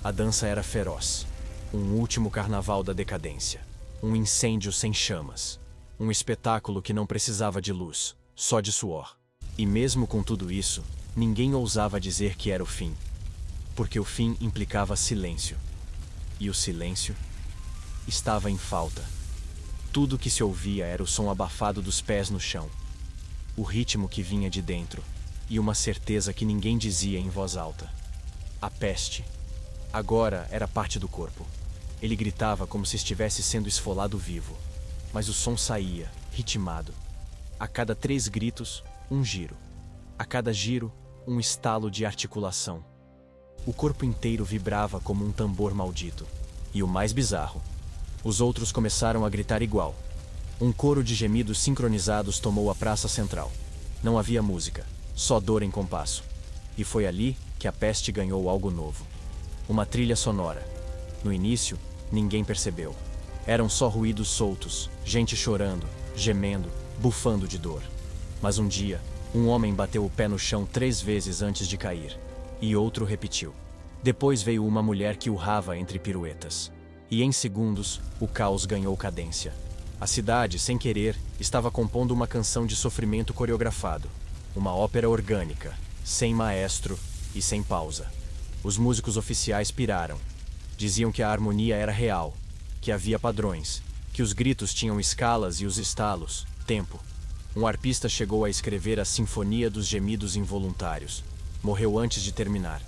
a dança era feroz. Um último carnaval da decadência. Um incêndio sem chamas. Um espetáculo que não precisava de luz, só de suor. E mesmo com tudo isso, ninguém ousava dizer que era o fim. Porque o fim implicava silêncio. E o silêncio estava em falta. Tudo que se ouvia era o som abafado dos pés no chão. O ritmo que vinha de dentro. E uma certeza que ninguém dizia em voz alta. A peste. Agora era parte do corpo. Ele gritava como se estivesse sendo esfolado vivo. Mas o som saía, ritmado. A cada 3 gritos, um giro. A cada giro, um estalo de articulação. O corpo inteiro vibrava como um tambor maldito. E o mais bizarro, os outros começaram a gritar igual. Um coro de gemidos sincronizados tomou a praça central. Não havia música, só dor em compasso. E foi ali que a peste ganhou algo novo. Uma trilha sonora. No início, ninguém percebeu. Eram só ruídos soltos, gente chorando, gemendo, bufando de dor. Mas um dia, um homem bateu o pé no chão 3 vezes antes de cair. E outro repetiu. Depois veio uma mulher que urrava entre piruetas. E em segundos, o caos ganhou cadência. A cidade, sem querer, estava compondo uma canção de sofrimento coreografado. Uma ópera orgânica, sem maestro e sem pausa. Os músicos oficiais piraram. Diziam que a harmonia era real, que havia padrões, que os gritos tinham escalas e os estalos, tempo. Um arpista chegou a escrever a Sinfonia dos Gemidos Involuntários. Morreu antes de terminar.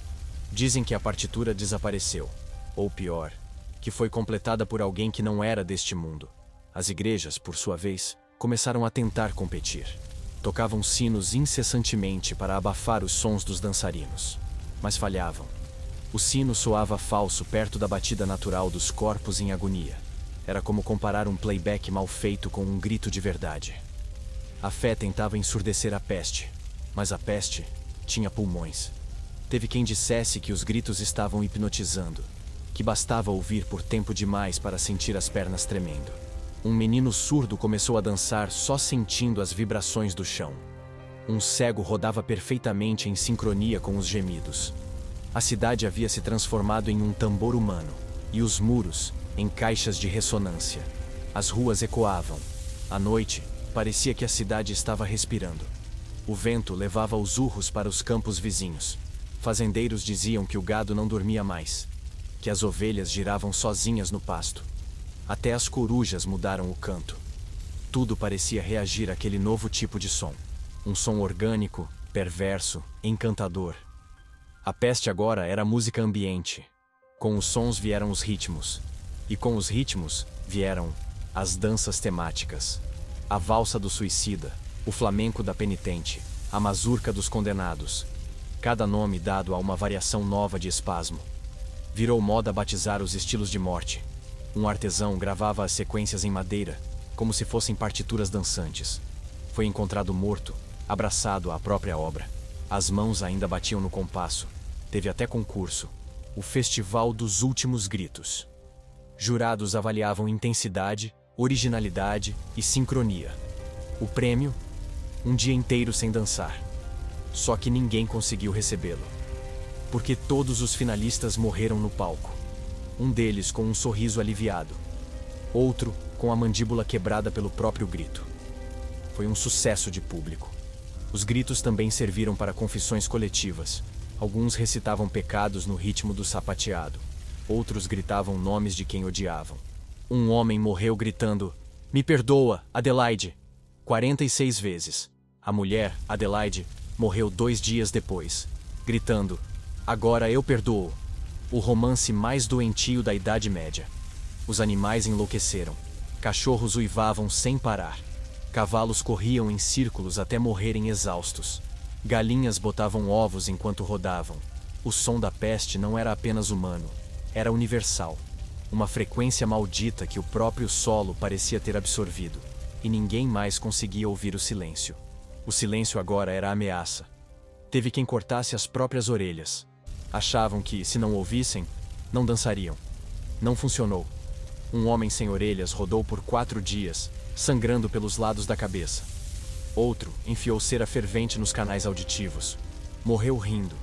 Dizem que a partitura desapareceu. Ou pior, que foi completada por alguém que não era deste mundo. As igrejas, por sua vez, começaram a tentar competir. Tocavam sinos incessantemente para abafar os sons dos dançarinos. Mas falhavam. O sino soava falso perto da batida natural dos corpos em agonia. Era como comparar um playback mal feito com um grito de verdade. A fé tentava ensurdecer a peste, mas a peste tinha pulmões. Teve quem dissesse que os gritos estavam hipnotizando, que bastava ouvir por tempo demais para sentir as pernas tremendo. Um menino surdo começou a dançar só sentindo as vibrações do chão. Um cego rodava perfeitamente em sincronia com os gemidos. A cidade havia se transformado em um tambor humano, e os muros, em caixas de ressonância. As ruas ecoavam. À noite, parecia que a cidade estava respirando. O vento levava os urros para os campos vizinhos. Fazendeiros diziam que o gado não dormia mais, que as ovelhas giravam sozinhas no pasto. Até as corujas mudaram o canto. Tudo parecia reagir àquele novo tipo de som. Um som orgânico, perverso, encantador. A peste agora era música ambiente. Com os sons vieram os ritmos. E com os ritmos vieram as danças temáticas. A valsa do suicida, o flamenco da penitente, a mazurca dos condenados. Cada nome dado a uma variação nova de espasmo. Virou moda batizar os estilos de morte. Um artesão gravava as sequências em madeira, como se fossem partituras dançantes. Foi encontrado morto, abraçado à própria obra. As mãos ainda batiam no compasso. Teve até concurso. O Festival dos Últimos Gritos. Jurados avaliavam intensidade, originalidade e sincronia. O prêmio? Um dia inteiro sem dançar. Só que ninguém conseguiu recebê-lo. Porque todos os finalistas morreram no palco. Um deles com um sorriso aliviado. Outro com a mandíbula quebrada pelo próprio grito. Foi um sucesso de público. Os gritos também serviram para confissões coletivas. Alguns recitavam pecados no ritmo do sapateado. Outros gritavam nomes de quem odiavam. Um homem morreu gritando: "Me perdoa, Adelaide!" 46 vezes. A mulher, Adelaide, morreu 2 dias depois, gritando: "Agora eu perdoo." O romance mais doentio da Idade Média. Os animais enlouqueceram. Cachorros uivavam sem parar. Cavalos corriam em círculos até morrerem exaustos. Galinhas botavam ovos enquanto rodavam. O som da peste não era apenas humano, era universal. Uma frequência maldita que o próprio solo parecia ter absorvido. E ninguém mais conseguia ouvir o silêncio. O silêncio agora era ameaça. Teve quem cortasse as próprias orelhas. Achavam que, se não ouvissem, não dançariam. Não funcionou. Um homem sem orelhas rodou por 4 dias, sangrando pelos lados da cabeça. Outro enfiou cera fervente nos canais auditivos. Morreu rindo.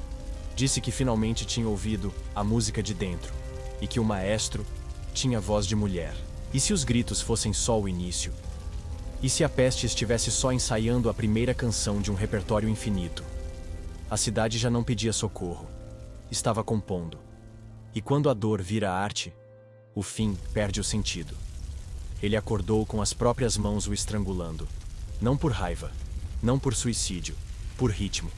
Disse que finalmente tinha ouvido a música de dentro, e que o maestro tinha voz de mulher. E se os gritos fossem só o início? E se a peste estivesse só ensaiando a primeira canção de um repertório infinito? A cidade já não pedia socorro. Estava compondo. E quando a dor vira arte, o fim perde o sentido. Ele acordou com as próprias mãos o estrangulando. Não por raiva, não por suicídio, por ritmo.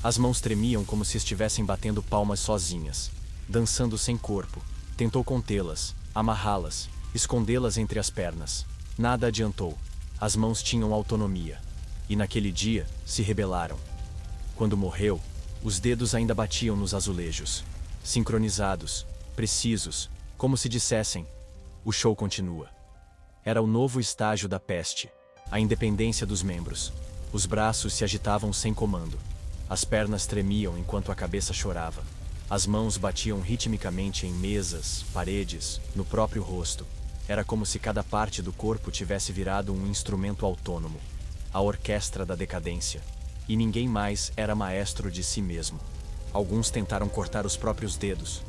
As mãos tremiam como se estivessem batendo palmas sozinhas, dançando sem corpo. Tentou contê-las, amarrá-las, escondê-las entre as pernas. Nada adiantou. As mãos tinham autonomia. E naquele dia, se rebelaram. Quando morreu, os dedos ainda batiam nos azulejos. Sincronizados, precisos, como se dissessem: o show continua. Era o novo estágio da peste, a independência dos membros. Os braços se agitavam sem comando. As pernas tremiam enquanto a cabeça chorava. As mãos batiam ritmicamente em mesas, paredes, no próprio rosto. Era como se cada parte do corpo tivesse virado um instrumento autônomo. A orquestra da decadência. E ninguém mais era maestro de si mesmo. Alguns tentaram cortar os próprios dedos.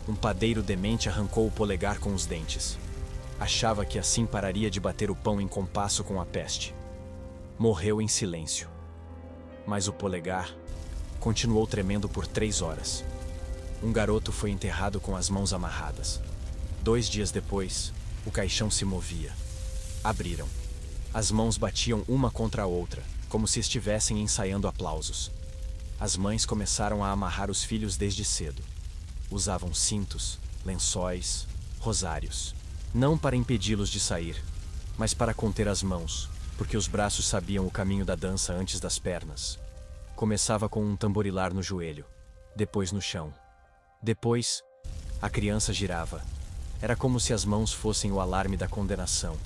Um padeiro demente arrancou o polegar com os dentes. Achava que assim pararia de bater o pão em compasso com a peste. Morreu em silêncio. Mas o polegar continuou tremendo por 3 horas. Um garoto foi enterrado com as mãos amarradas. 2 dias depois, o caixão se movia. Abriram. As mãos batiam uma contra a outra, como se estivessem ensaiando aplausos. As mães começaram a amarrar os filhos desde cedo. Usavam cintos, lençóis, rosários. Não para impedi-los de sair, mas para conter as mãos, porque os braços sabiam o caminho da dança antes das pernas. Começava com um tamborilar no joelho, depois no chão. Depois, a criança girava. Era como se as mãos fossem o alarme da condenação,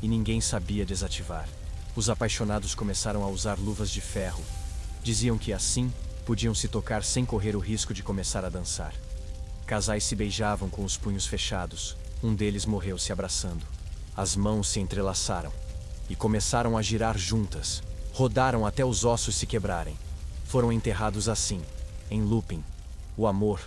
e ninguém sabia desativar. Os apaixonados começaram a usar luvas de ferro. Diziam que assim podiam se tocar sem correr o risco de começar a dançar. Casais se beijavam com os punhos fechados. Um deles morreu se abraçando. As mãos se entrelaçaram e começaram a girar juntas. Rodaram até os ossos se quebrarem. Foram enterrados assim, em looping. O amor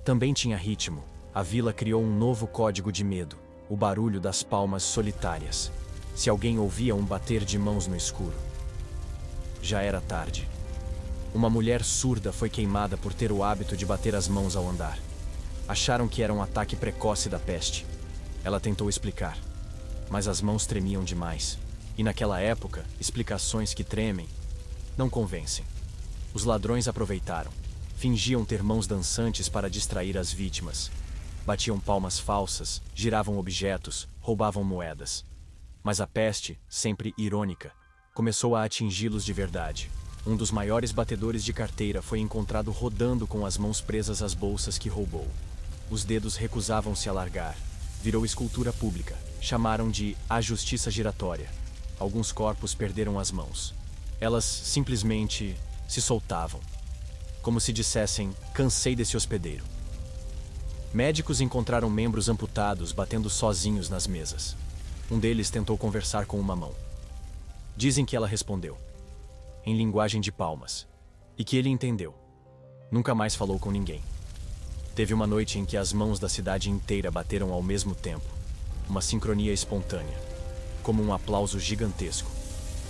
também tinha ritmo. A vila criou um novo código de medo: o barulho das palmas solitárias. Se alguém ouvia um bater de mãos no escuro, já era tarde. Uma mulher surda foi queimada por ter o hábito de bater as mãos ao andar. Acharam que era um ataque precoce da peste. Ela tentou explicar, mas as mãos tremiam demais. E naquela época, explicações que tremem não convencem. Os ladrões aproveitaram. Fingiam ter mãos dançantes para distrair as vítimas. Batiam palmas falsas, giravam objetos, roubavam moedas. Mas a peste, sempre irônica, começou a atingi-los de verdade. Um dos maiores batedores de carteira foi encontrado rodando com as mãos presas às bolsas que roubou. Os dedos recusavam-se a largar. Virou escultura pública. Chamaram de a justiça giratória. Alguns corpos perderam as mãos. Elas simplesmente se soltavam. Como se dissessem: cansei desse hospedeiro. Médicos encontraram membros amputados batendo sozinhos nas mesas. Um deles tentou conversar com uma mão. Dizem que ela respondeu, em linguagem de palmas, e que ele entendeu. Nunca mais falou com ninguém. Teve uma noite em que as mãos da cidade inteira bateram ao mesmo tempo. Uma sincronia espontânea, como um aplauso gigantesco.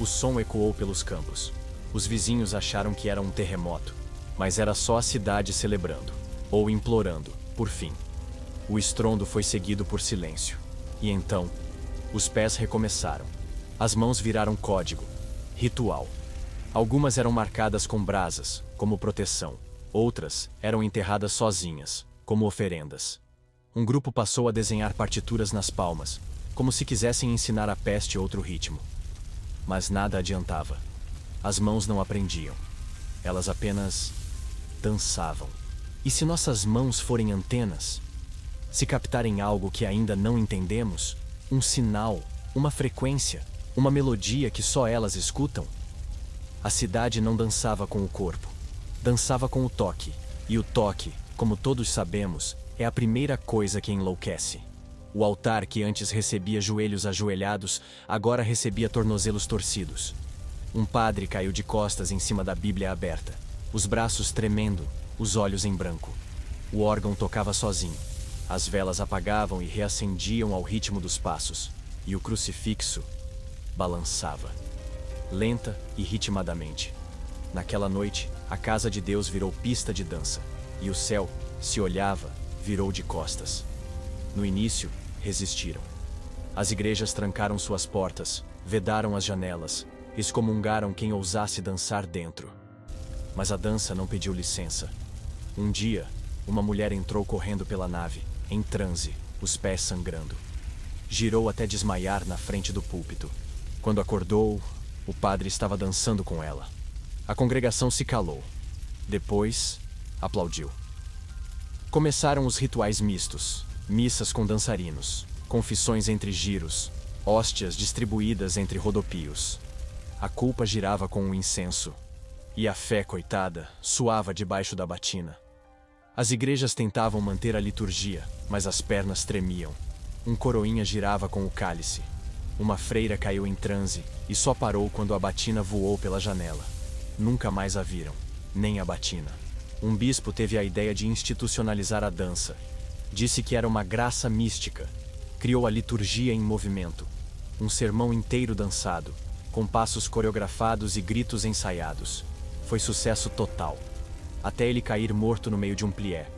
O som ecoou pelos campos. Os vizinhos acharam que era um terremoto, mas era só a cidade celebrando, ou implorando, por fim. O estrondo foi seguido por silêncio. E então, os pés recomeçaram. As mãos viraram código, ritual. Algumas eram marcadas com brasas, como proteção. Outras eram enterradas sozinhas, como oferendas. Um grupo passou a desenhar partituras nas palmas, como se quisessem ensinar a peste outro ritmo. Mas nada adiantava. As mãos não aprendiam. Elas apenas dançavam. E se nossas mãos forem antenas? Se captarem algo que ainda não entendemos? Um sinal, uma frequência, uma melodia que só elas escutam? A cidade não dançava com o corpo. Dançava com o toque. E o toque, como todos sabemos, é a primeira coisa que enlouquece. O altar que antes recebia joelhos ajoelhados, agora recebia tornozelos torcidos. Um padre caiu de costas em cima da Bíblia aberta, os braços tremendo, os olhos em branco. O órgão tocava sozinho. As velas apagavam e reacendiam ao ritmo dos passos, e o crucifixo balançava, lenta e ritmadamente. Naquela noite, a casa de Deus virou pista de dança, e o céu, se olhava, virou de costas. No início, resistiram. As igrejas trancaram suas portas, vedaram as janelas, excomungaram quem ousasse dançar dentro. Mas a dança não pediu licença. Um dia, uma mulher entrou correndo pela nave, em transe, os pés sangrando. Girou até desmaiar na frente do púlpito. Quando acordou, o padre estava dançando com ela. A congregação se calou. Depois, aplaudiu. Começaram os rituais mistos, missas com dançarinos, confissões entre giros, hóstias distribuídas entre rodopios. A culpa girava com o incenso, e a fé, coitada, suava debaixo da batina. As igrejas tentavam manter a liturgia, mas as pernas tremiam. Um coroinha girava com o cálice. Uma freira caiu em transe e só parou quando a batina voou pela janela. Nunca mais a viram, nem a batina. Um bispo teve a ideia de institucionalizar a dança. Disse que era uma graça mística. Criou a liturgia em movimento. Um sermão inteiro dançado, com passos coreografados e gritos ensaiados. Foi sucesso total. Até ele cair morto no meio de um plié.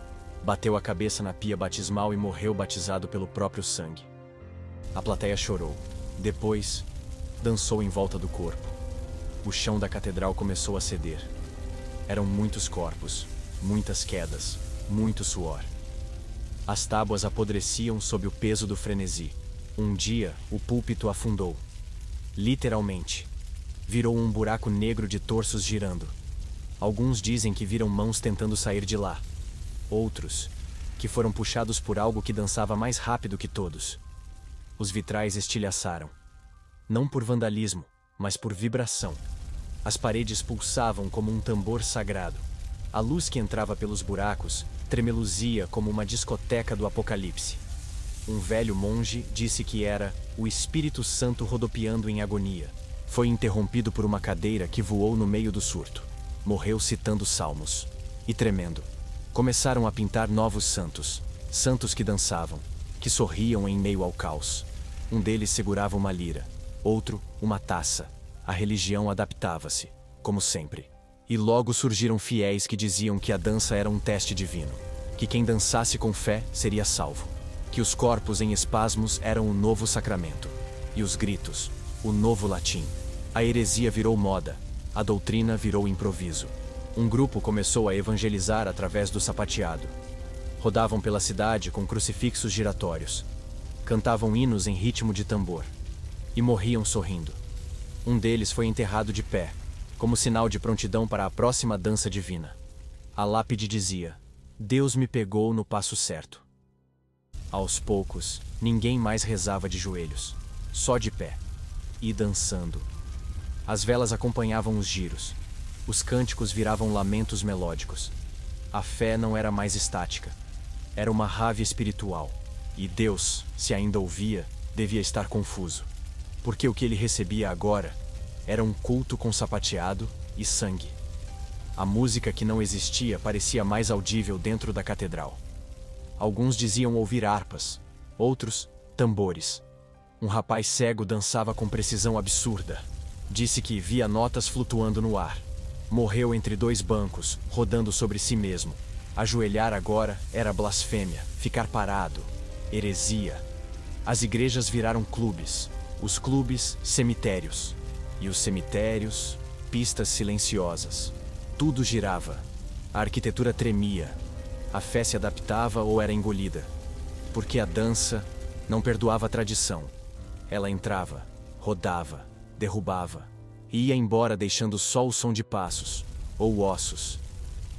Bateu a cabeça na pia batismal e morreu batizado pelo próprio sangue. A plateia chorou. Depois, dançou em volta do corpo. O chão da catedral começou a ceder. Eram muitos corpos, muitas quedas, muito suor. As tábuas apodreciam sob o peso do frenesi. Um dia, o púlpito afundou. Literalmente. Virou um buraco negro de torsos girando. Alguns dizem que viram mãos tentando sair de lá. Outros, que foram puxados por algo que dançava mais rápido que todos. Os vitrais estilhaçaram. Não por vandalismo, mas por vibração. As paredes pulsavam como um tambor sagrado. A luz que entrava pelos buracos tremeluzia como uma discoteca do apocalipse. Um velho monge disse que era o Espírito Santo rodopiando em agonia. Foi interrompido por uma cadeira que voou no meio do surto. Morreu citando salmos. E tremendo. Começaram a pintar novos santos, santos que dançavam, que sorriam em meio ao caos. Um deles segurava uma lira, outro, uma taça. A religião adaptava-se, como sempre. E logo surgiram fiéis que diziam que a dança era um teste divino, que quem dançasse com fé seria salvo, que os corpos em espasmos eram o novo sacramento, e os gritos, o novo latim. A heresia virou moda, a doutrina virou improviso. Um grupo começou a evangelizar através do sapateado. Rodavam pela cidade com crucifixos giratórios. Cantavam hinos em ritmo de tambor. E morriam sorrindo. Um deles foi enterrado de pé, como sinal de prontidão para a próxima dança divina. A lápide dizia: Deus me pegou no passo certo. Aos poucos, ninguém mais rezava de joelhos, só de pé, e dançando. As velas acompanhavam os giros. Os cânticos viravam lamentos melódicos. A fé não era mais estática. Era uma rave espiritual. E Deus, se ainda ouvia, devia estar confuso. Porque o que ele recebia agora era um culto com sapateado e sangue. A música que não existia parecia mais audível dentro da catedral. Alguns diziam ouvir harpas, outros, tambores. Um rapaz cego dançava com precisão absurda. Disse que via notas flutuando no ar. Morreu entre dois bancos, rodando sobre si mesmo. Ajoelhar agora era blasfêmia, ficar parado, heresia. As igrejas viraram clubes, os clubes, cemitérios. E os cemitérios, pistas silenciosas. Tudo girava. A arquitetura tremia. A fé se adaptava ou era engolida. Porque a dança não perdoava a tradição. Ela entrava, rodava, derrubava, e ia embora deixando só o som de passos, ou ossos.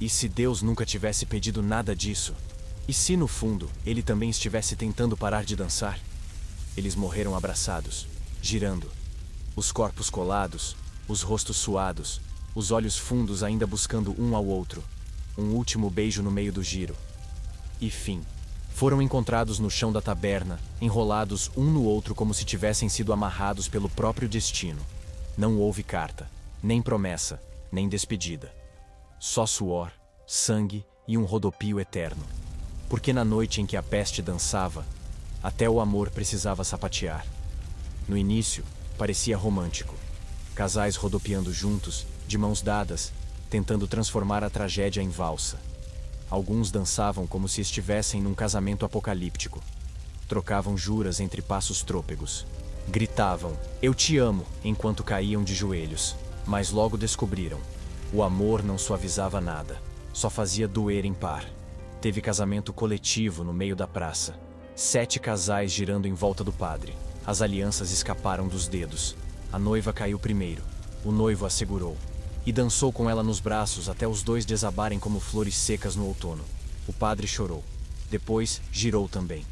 E se Deus nunca tivesse pedido nada disso? E se no fundo ele também estivesse tentando parar de dançar? Eles morreram abraçados, girando. Os corpos colados, os rostos suados, os olhos fundos ainda buscando um ao outro. Um último beijo no meio do giro. E fim. Foram encontrados no chão da taberna, enrolados um no outro como se tivessem sido amarrados pelo próprio destino. Não houve carta, nem promessa, nem despedida. Só suor, sangue e um rodopio eterno. Porque na noite em que a peste dançava, até o amor precisava sapatear. No início, parecia romântico. Casais rodopiando juntos, de mãos dadas, tentando transformar a tragédia em valsa. Alguns dançavam como se estivessem num casamento apocalíptico. Trocavam juras entre passos trôpegos. Gritavam, "Eu te amo", enquanto caíam de joelhos. Mas logo descobriram. O amor não suavizava nada. Só fazia doer em par. Teve casamento coletivo no meio da praça. 7 casais girando em volta do padre. As alianças escaparam dos dedos. A noiva caiu primeiro. O noivo a segurou. E dançou com ela nos braços até os dois desabarem como flores secas no outono. O padre chorou. Depois, girou também.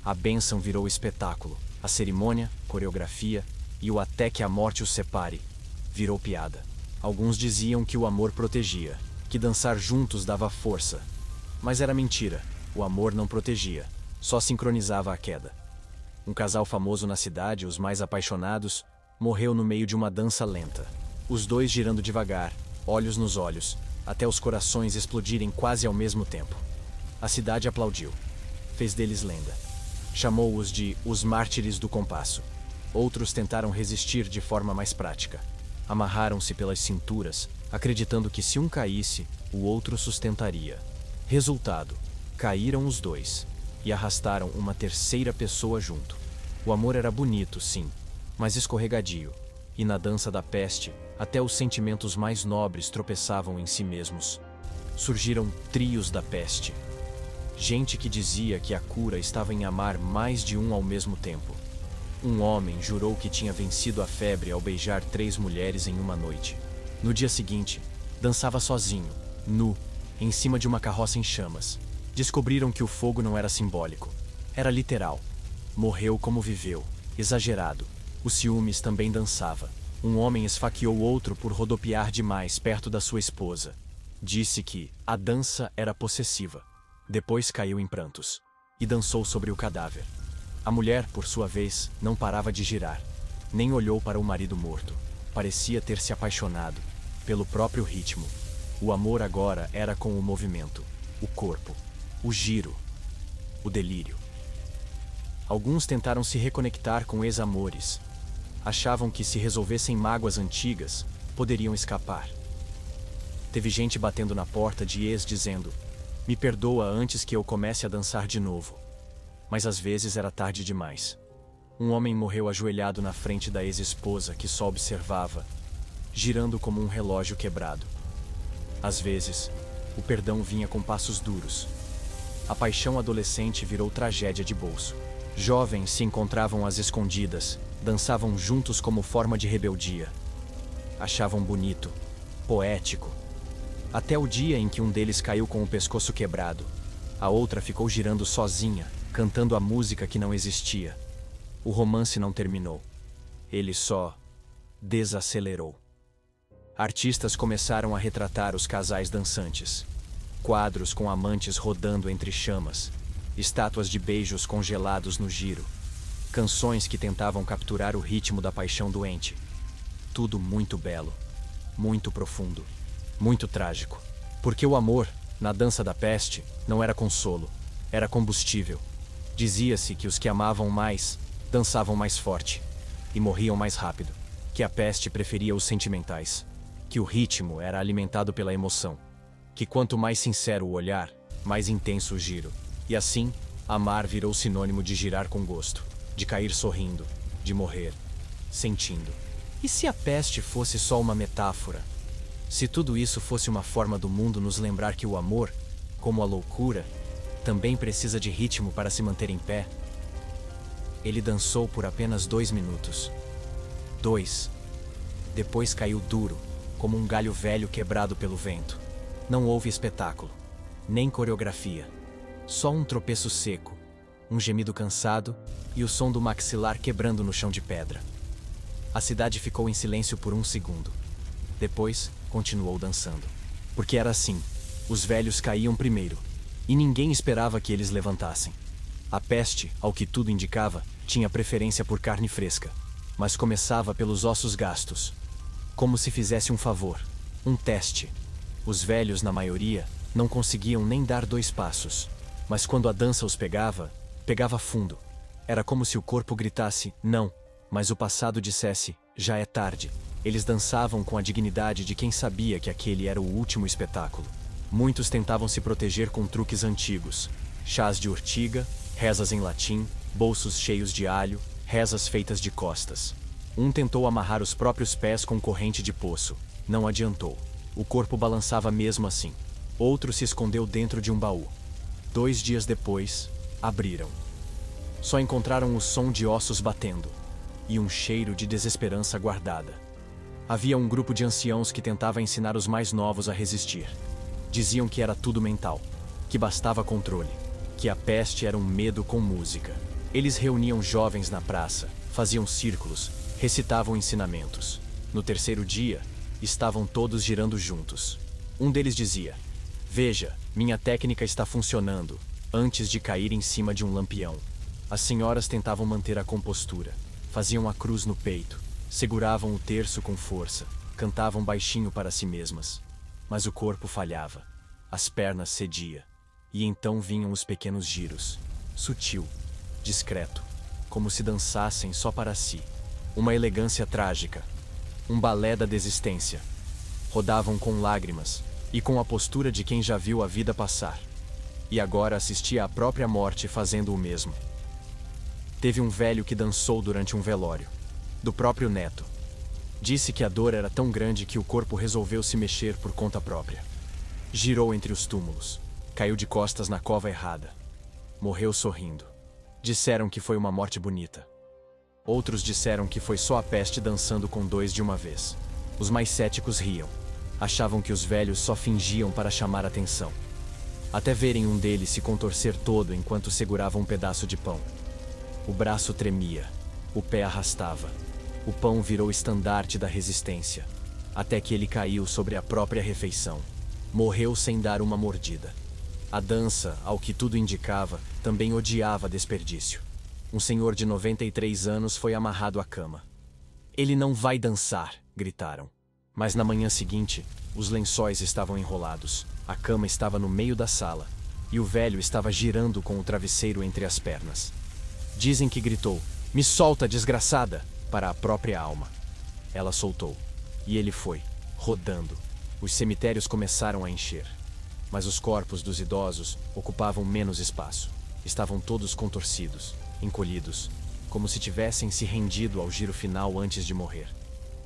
A bênção virou espetáculo. A cerimônia, coreografia e o até que a morte os separe virou piada. Alguns diziam que o amor protegia, que dançar juntos dava força. Mas era mentira. O amor não protegia, só sincronizava a queda. Um casal famoso na cidade, os mais apaixonados, morreu no meio de uma dança lenta. Os dois girando devagar, olhos nos olhos, até os corações explodirem quase ao mesmo tempo. A cidade aplaudiu. Fez deles lenda. Chamou-os de os mártires do compasso. Outros tentaram resistir de forma mais prática. Amarraram-se pelas cinturas, acreditando que se um caísse, o outro sustentaria. Resultado: caíram os dois e arrastaram uma terceira pessoa junto. O amor era bonito, sim, mas escorregadio. E na dança da peste, até os sentimentos mais nobres tropeçavam em si mesmos. Surgiram trios da peste. Gente que dizia que a cura estava em amar mais de um ao mesmo tempo. Um homem jurou que tinha vencido a febre ao beijar 3 mulheres em uma noite. No dia seguinte, dançava sozinho, nu, em cima de uma carroça em chamas. Descobriram que o fogo não era simbólico, era literal. Morreu como viveu, exagerado. O ciúmes também dançava. Um homem esfaqueou outro por rodopiar demais perto da sua esposa. Disse que a dança era possessiva. Depois caiu em prantos e dançou sobre o cadáver. A mulher, por sua vez, não parava de girar. Nem olhou para o marido morto. Parecia ter se apaixonado pelo próprio ritmo. O amor agora era com o movimento. o corpo, o giro, o delírio. Alguns tentaram se reconectar com ex-amores. Achavam que se resolvessem mágoas antigas, poderiam escapar. Teve gente batendo na porta de ex dizendo: "Me perdoa antes que eu comece a dançar de novo." Mas às vezes era tarde demais. Um homem morreu ajoelhado na frente da ex-esposa que só observava, girando como um relógio quebrado. Às vezes, o perdão vinha com passos duros. A paixão adolescente virou tragédia de bolso. Jovens se encontravam às escondidas, dançavam juntos como forma de rebeldia. Achavam bonito, poético. Até o dia em que um deles caiu com o pescoço quebrado. A outra ficou girando sozinha, cantando a música que não existia. O romance não terminou. Ele só desacelerou. Artistas começaram a retratar os casais dançantes. Quadros com amantes rodando entre chamas. Estátuas de beijos congelados no giro. Canções que tentavam capturar o ritmo da paixão doente. Tudo muito belo, muito profundo, muito trágico. Porque o amor, na dança da peste, não era consolo, era combustível. Dizia-se que os que amavam mais, dançavam mais forte e morriam mais rápido. Que a peste preferia os sentimentais. Que o ritmo era alimentado pela emoção. Que quanto mais sincero o olhar, mais intenso o giro. E assim, amar virou sinônimo de girar com gosto, de cair sorrindo, de morrer, sentindo. E se a peste fosse só uma metáfora? Se tudo isso fosse uma forma do mundo nos lembrar que o amor, como a loucura, também precisa de ritmo para se manter em pé? Ele dançou por apenas 2 minutos. 2. Depois caiu duro, como um galho velho quebrado pelo vento. Não houve espetáculo, nem coreografia. Só um tropeço seco, um gemido cansado e o som do maxilar quebrando no chão de pedra. A cidade ficou em silêncio por 1 segundo. Depois, continuou dançando. Porque era assim. Os velhos caíam primeiro, e ninguém esperava que eles levantassem. A peste, ao que tudo indicava, tinha preferência por carne fresca, mas começava pelos ossos gastos. Como se fizesse um favor, um teste. Os velhos, na maioria, não conseguiam nem dar 2 passos. Mas quando a dança os pegava, pegava fundo. Era como se o corpo gritasse, não, mas o passado dissesse, já é tarde. Eles dançavam com a dignidade de quem sabia que aquele era o último espetáculo. Muitos tentavam se proteger com truques antigos. Chás de urtiga, rezas em latim, bolsos cheios de alho, rezas feitas de costas. Um tentou amarrar os próprios pés com corrente de poço. Não adiantou. O corpo balançava mesmo assim. Outro se escondeu dentro de um baú. 2 dias depois, abriram. Só encontraram o som de ossos batendo e um cheiro de desesperança guardada. Havia um grupo de anciãos que tentava ensinar os mais novos a resistir. Diziam que era tudo mental, que bastava controle, que a peste era um medo com música. Eles reuniam jovens na praça, faziam círculos, recitavam ensinamentos. No 3º dia, estavam todos girando juntos. Um deles dizia: "Veja, minha técnica está funcionando", antes de cair em cima de um lampião. As senhoras tentavam manter a compostura. Faziam a cruz no peito, seguravam o terço com força, cantavam baixinho para si mesmas. Mas o corpo falhava, as pernas cedia. E então vinham os pequenos giros, sutil, discreto, como se dançassem só para si. Uma elegância trágica, um balé da desistência. Rodavam com lágrimas, e com a postura de quem já viu a vida passar. E agora assistia à própria morte fazendo o mesmo. Teve um velho que dançou durante um velório, do próprio neto. Disse que a dor era tão grande que o corpo resolveu se mexer por conta própria. Girou entre os túmulos, caiu de costas na cova errada. Morreu sorrindo. Disseram que foi uma morte bonita. Outros disseram que foi só a peste dançando com 2 de uma vez. Os mais céticos riam. Achavam que os velhos só fingiam para chamar atenção. Até verem um deles se contorcer todo enquanto segurava um pedaço de pão. O braço tremia, o pé arrastava. O pão virou estandarte da resistência, até que ele caiu sobre a própria refeição. Morreu sem dar uma mordida. A dança, ao que tudo indicava, também odiava desperdício. Um senhor de 93 anos foi amarrado à cama. "Ele não vai dançar", gritaram. Mas na manhã seguinte, os lençóis estavam enrolados, a cama estava no meio da sala, e o velho estava girando com o travesseiro entre as pernas. Dizem que gritou, "Me solta, desgraçada!" para a própria alma. Ela soltou, e ele foi, rodando. Os cemitérios começaram a encher. Mas os corpos dos idosos ocupavam menos espaço. Estavam todos contorcidos, encolhidos, como se tivessem se rendido ao giro final antes de morrer.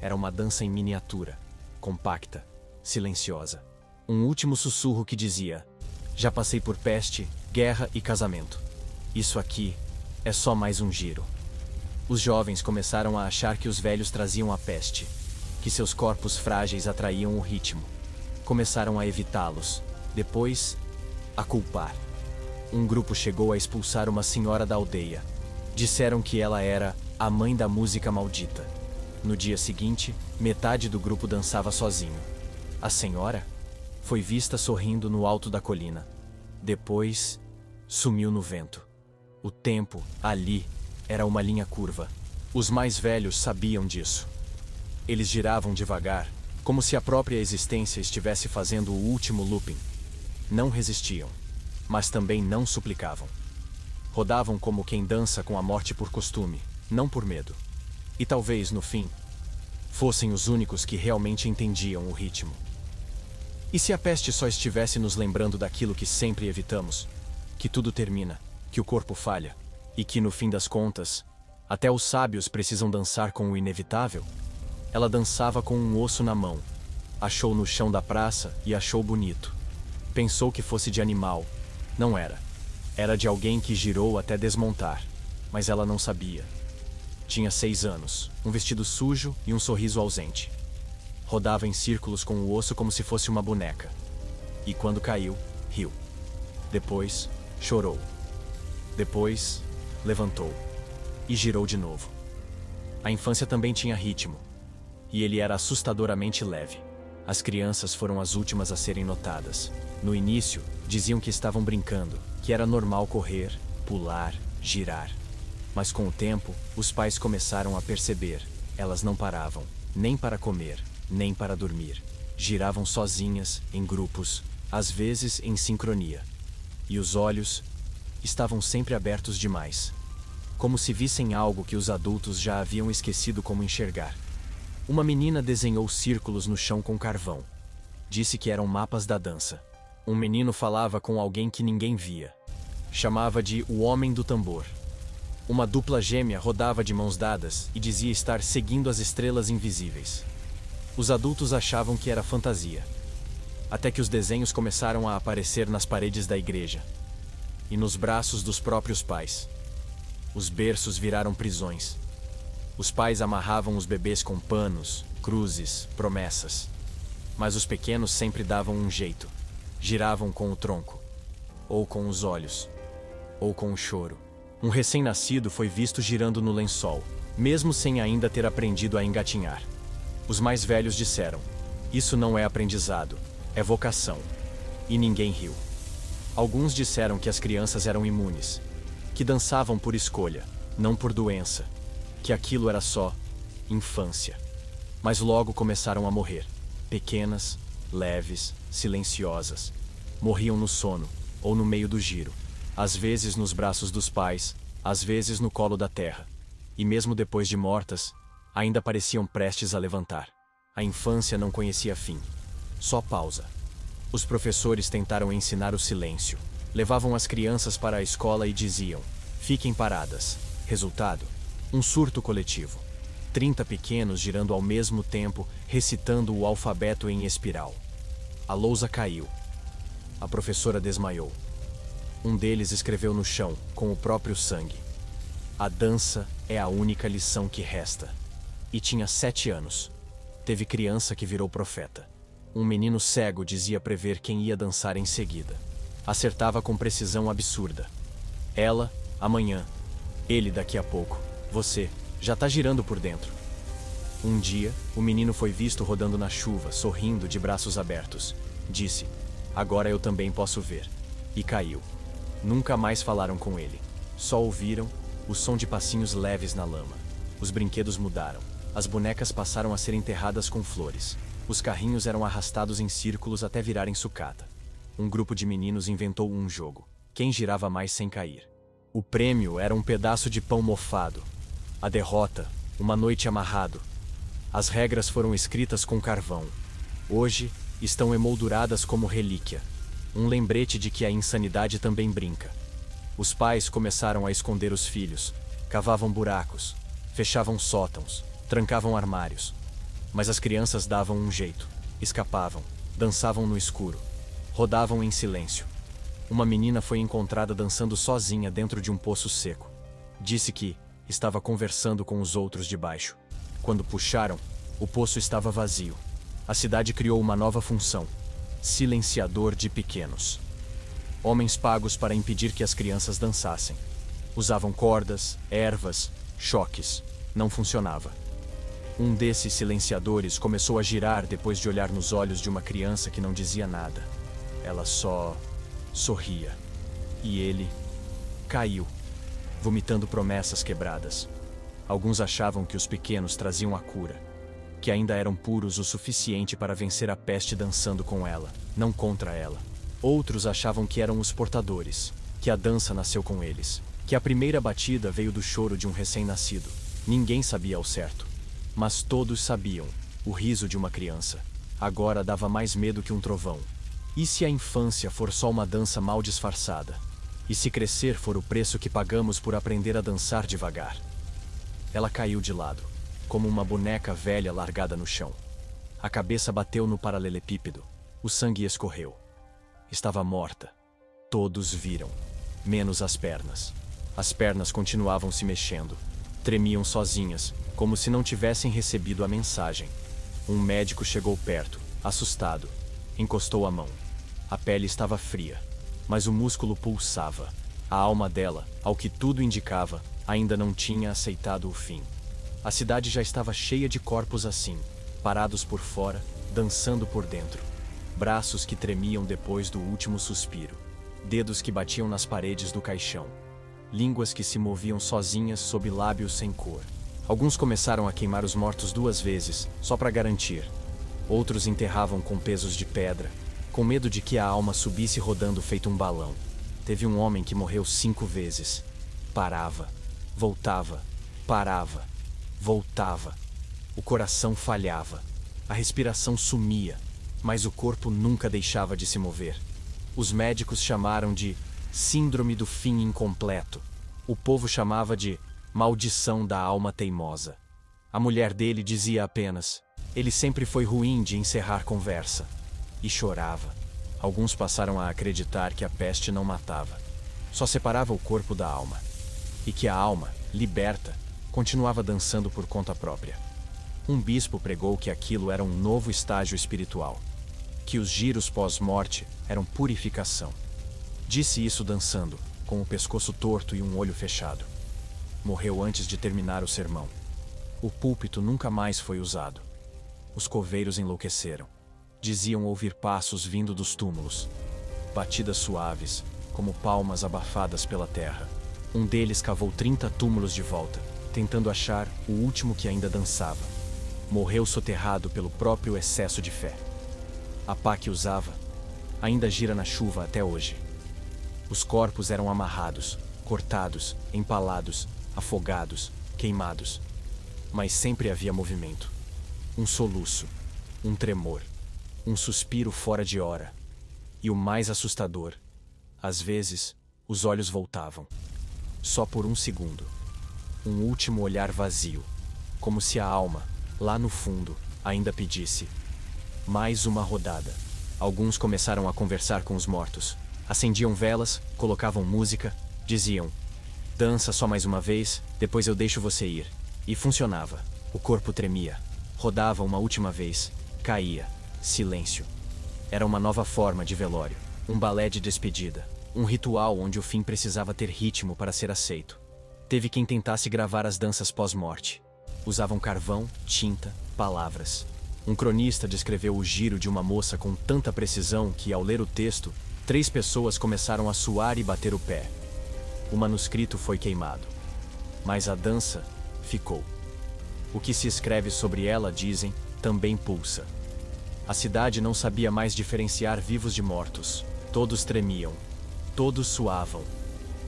Era uma dança em miniatura, compacta, silenciosa. Um último sussurro que dizia: "Já passei por peste, guerra e casamento. Isso aqui é só mais um giro." Os jovens começaram a achar que os velhos traziam a peste, que seus corpos frágeis atraíam o ritmo. Começaram a evitá-los, depois, a culpar. Um grupo chegou a expulsar uma senhora da aldeia. Disseram que ela era a mãe da música maldita. No dia seguinte, metade do grupo dançava sozinho. A senhora foi vista sorrindo no alto da colina. Depois, sumiu no vento. O tempo, ali, era uma linha curva. Os mais velhos sabiam disso. Eles giravam devagar, como se a própria existência estivesse fazendo o último looping. Não resistiam, mas também não suplicavam. Rodavam como quem dança com a morte por costume, não por medo. E talvez, no fim, fossem os únicos que realmente entendiam o ritmo. E se a peste só estivesse nos lembrando daquilo que sempre evitamos? Que tudo termina, que o corpo falha, e que, no fim das contas, até os sábios precisam dançar com o inevitável? Ela dançava com um osso na mão. Achou no chão da praça e achou bonito. Pensou que fosse de animal. Não era. Era de alguém que girou até desmontar. Mas ela não sabia. Tinha 6 anos, um vestido sujo e um sorriso ausente. Rodava em círculos com o osso como se fosse uma boneca. E quando caiu, riu. Depois, chorou. Depois, levantou. E girou de novo. A infância também tinha ritmo. E ele era assustadoramente leve. As crianças foram as últimas a serem notadas. No início, diziam que estavam brincando, que era normal correr, pular, girar. Mas com o tempo, os pais começaram a perceber. Elas não paravam, nem para comer, nem para dormir. Giravam sozinhas, em grupos, às vezes em sincronia. E os olhos estavam sempre abertos demais. Como se vissem algo que os adultos já haviam esquecido como enxergar. Uma menina desenhou círculos no chão com carvão. Disse que eram mapas da dança. Um menino falava com alguém que ninguém via. Chamava de o homem do tambor. Uma dupla gêmea rodava de mãos dadas e dizia estar seguindo as estrelas invisíveis. Os adultos achavam que era fantasia. Até que os desenhos começaram a aparecer nas paredes da igreja. E nos braços dos próprios pais. Os berços viraram prisões. Os pais amarravam os bebês com panos, cruzes, promessas. Mas os pequenos sempre davam um jeito. Giravam com o tronco, ou com os olhos, ou com o choro. Um recém-nascido foi visto girando no lençol, mesmo sem ainda ter aprendido a engatinhar. Os mais velhos disseram: "Isso não é aprendizado, é vocação." E ninguém riu. Alguns disseram que as crianças eram imunes, que dançavam por escolha, não por doença, que aquilo era só infância. Mas logo começaram a morrer, pequenas, leves, silenciosas. Morriam no sono, ou no meio do giro, às vezes nos braços dos pais, às vezes no colo da terra. E mesmo depois de mortas, ainda pareciam prestes a levantar. A infância não conhecia fim, só pausa. Os professores tentaram ensinar o silêncio. Levavam as crianças para a escola e diziam: "Fiquem paradas." Resultado: um surto coletivo. 30 pequenos girando ao mesmo tempo, recitando o alfabeto em espiral. A lousa caiu. A professora desmaiou. Um deles escreveu no chão, com o próprio sangue: "A dança é a única lição que resta." E tinha 7 anos. Teve criança que virou profeta. Um menino cego dizia prever quem ia dançar em seguida. Acertava com precisão absurda. Ela, amanhã. Ele, daqui a pouco. Você, já tá girando por dentro. Um dia, o menino foi visto rodando na chuva, sorrindo de braços abertos. Disse: "Agora eu também posso ver." E caiu. Nunca mais falaram com ele. Só ouviram o som de passinhos leves na lama. Os brinquedos mudaram. As bonecas passaram a ser enterradas com flores. Os carrinhos eram arrastados em círculos até virarem sucata. Um grupo de meninos inventou um jogo: quem girava mais sem cair. O prêmio era um pedaço de pão mofado. A derrota, uma noite amarrado. As regras foram escritas com carvão. Hoje, estão emolduradas como relíquia. Um lembrete de que a insanidade também brinca. Os pais começaram a esconder os filhos. Cavavam buracos, fechavam sótãos, trancavam armários. Mas as crianças davam um jeito. Escapavam, dançavam no escuro. Rodavam em silêncio. Uma menina foi encontrada dançando sozinha dentro de um poço seco. Disse que estava conversando com os outros de baixo. Quando puxaram, o poço estava vazio. A cidade criou uma nova função: silenciador de pequenos. Homens pagos para impedir que as crianças dançassem. Usavam cordas, ervas, choques. Não funcionava. Um desses silenciadores começou a girar depois de olhar nos olhos de uma criança que não dizia nada. Ela só sorria. E ele caiu, vomitando promessas quebradas. Alguns achavam que os pequenos traziam a cura, que ainda eram puros o suficiente para vencer a peste dançando com ela, não contra ela. Outros achavam que eram os portadores, que a dança nasceu com eles, que a primeira batida veio do choro de um recém-nascido. Ninguém sabia ao certo. Mas todos sabiam: o riso de uma criança agora dava mais medo que um trovão. E se a infância for só uma dança mal disfarçada? E se crescer for o preço que pagamos por aprender a dançar devagar? Ela caiu de lado, como uma boneca velha largada no chão. A cabeça bateu no paralelepípedo. O sangue escorreu. Estava morta. Todos viram, menos as pernas. As pernas continuavam se mexendo. Tremiam sozinhas, como se não tivessem recebido a mensagem. Um médico chegou perto, assustado. Encostou a mão. A pele estava fria, mas o músculo pulsava. A alma dela, ao que tudo indicava, ainda não tinha aceitado o fim. A cidade já estava cheia de corpos assim, parados por fora, dançando por dentro. Braços que tremiam depois do último suspiro. Dedos que batiam nas paredes do caixão. Línguas que se moviam sozinhas sob lábios sem cor. Alguns começaram a queimar os mortos 2 vezes, só para garantir. Outros enterravam com pesos de pedra, com medo de que a alma subisse rodando feito um balão. Teve um homem que morreu 5 vezes. Parava, voltava, parava, voltava. O coração falhava, a respiração sumia, mas o corpo nunca deixava de se mover. Os médicos chamaram de síndrome do fim incompleto. O povo chamava de maldição da alma teimosa. A mulher dele dizia apenas: ele sempre foi ruim de encerrar conversa. E chorava. Alguns passaram a acreditar que a peste não matava, só separava o corpo da alma. E que a alma, liberta, continuava dançando por conta própria. Um bispo pregou que aquilo era um novo estágio espiritual, que os giros pós-morte eram purificação. Disse isso dançando, com o pescoço torto e um olho fechado. Morreu antes de terminar o sermão. O púlpito nunca mais foi usado. Os coveiros enlouqueceram. Diziam ouvir passos vindo dos túmulos. Batidas suaves, como palmas abafadas pela terra. Um deles cavou 30 túmulos de volta, tentando achar o último que ainda dançava. Morreu soterrado pelo próprio excesso de fé. A pá que usava ainda gira na chuva até hoje. Os corpos eram amarrados, cortados, empalados, afogados, queimados. Mas sempre havia movimento. Um soluço, um tremor, um suspiro fora de hora. E o mais assustador, às vezes, os olhos voltavam. Só por um segundo. Um último olhar vazio, como se a alma, lá no fundo, ainda pedisse: mais uma rodada. Alguns começaram a conversar com os mortos. Acendiam velas, colocavam música, diziam: dança só mais uma vez, depois eu deixo você ir. E funcionava. O corpo tremia. Rodava uma última vez. Caía. Silêncio. Era uma nova forma de velório. Um balé de despedida. Um ritual onde o fim precisava ter ritmo para ser aceito. Teve quem tentasse gravar as danças pós-morte. Usavam carvão, tinta, palavras. Um cronista descreveu o giro de uma moça com tanta precisão que, ao ler o texto, 3 pessoas começaram a suar e bater o pé. O manuscrito foi queimado. Mas a dança ficou. O que se escreve sobre ela, dizem, também pulsa. A cidade não sabia mais diferenciar vivos de mortos. Todos tremiam. Todos suavam.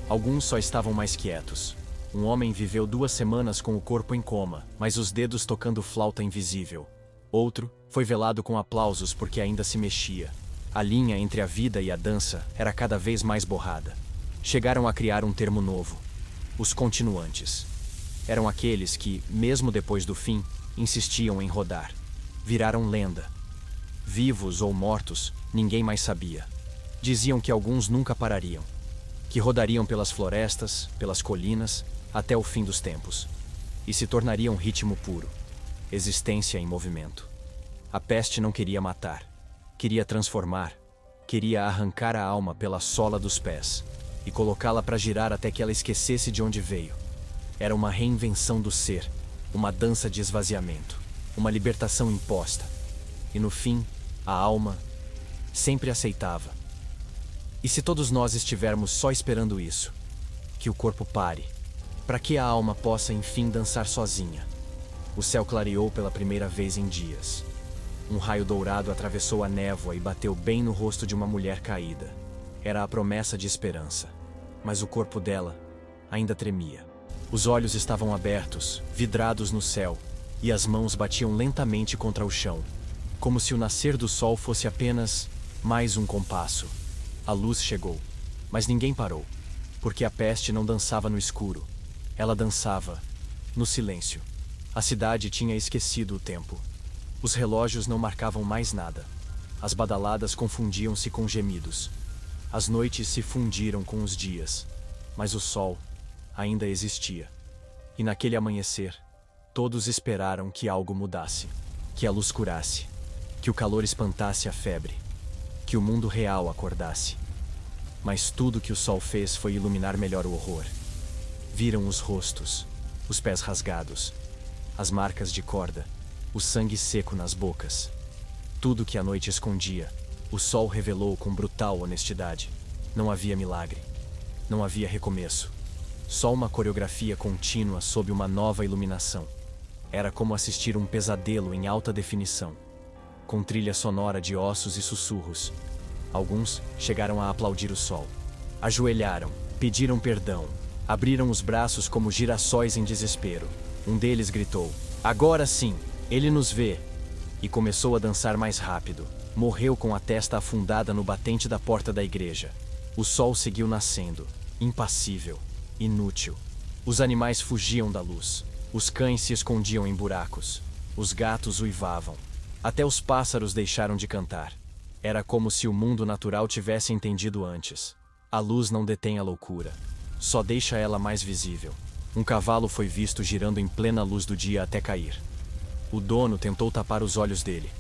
Alguns só estavam mais quietos. Um homem viveu 2 semanas com o corpo em coma, mas os dedos tocando flauta invisível. Outro foi velado com aplausos porque ainda se mexia. A linha entre a vida e a dança era cada vez mais borrada. Chegaram a criar um termo novo: os continuantes. Eram aqueles que, mesmo depois do fim, insistiam em rodar. Viraram lenda. Vivos ou mortos, ninguém mais sabia. Diziam que alguns nunca parariam, que rodariam pelas florestas, pelas colinas, até o fim dos tempos, e se tornariam ritmo puro, existência em movimento. A peste não queria matar, queria transformar, queria arrancar a alma pela sola dos pés e colocá-la para girar até que ela esquecesse de onde veio. Era uma reinvenção do ser, uma dança de esvaziamento, uma libertação imposta. E no fim, a alma sempre aceitava. E se todos nós estivermos só esperando isso, que o corpo pare, para que a alma possa enfim dançar sozinha? O céu clareou pela primeira vez em dias. Um raio dourado atravessou a névoa e bateu bem no rosto de uma mulher caída. Era a promessa de esperança, mas o corpo dela ainda tremia. Os olhos estavam abertos, vidrados no céu, e as mãos batiam lentamente contra o chão, como se o nascer do sol fosse apenas mais um compasso. A luz chegou, mas ninguém parou, porque a peste não dançava no escuro. Ela dançava no silêncio. A cidade tinha esquecido o tempo. Os relógios não marcavam mais nada. As badaladas confundiam-se com gemidos. As noites se fundiram com os dias, mas o sol ainda existia. E naquele amanhecer, todos esperaram que algo mudasse, que a luz curasse, que o calor espantasse a febre, que o mundo real acordasse. Mas tudo que o sol fez foi iluminar melhor o horror. Viram os rostos, os pés rasgados, as marcas de corda, o sangue seco nas bocas. Tudo que a noite escondia, o sol revelou com brutal honestidade. Não havia milagre, não havia recomeço. Só uma coreografia contínua sob uma nova iluminação. Era como assistir um pesadelo em alta definição, com trilha sonora de ossos e sussurros. Alguns chegaram a aplaudir o sol. Ajoelharam, pediram perdão, abriram os braços como girassóis em desespero. Um deles gritou: "Agora sim, ele nos vê!" E começou a dançar mais rápido. Morreu com a testa afundada no batente da porta da igreja. O sol seguiu nascendo, impassível, inútil. Os animais fugiam da luz. Os cães se escondiam em buracos. Os gatos uivavam. Até os pássaros deixaram de cantar. Era como se o mundo natural tivesse entendido antes. A luz não detém a loucura, só deixa ela mais visível. Um cavalo foi visto girando em plena luz do dia até cair. O dono tentou tapar os olhos dele.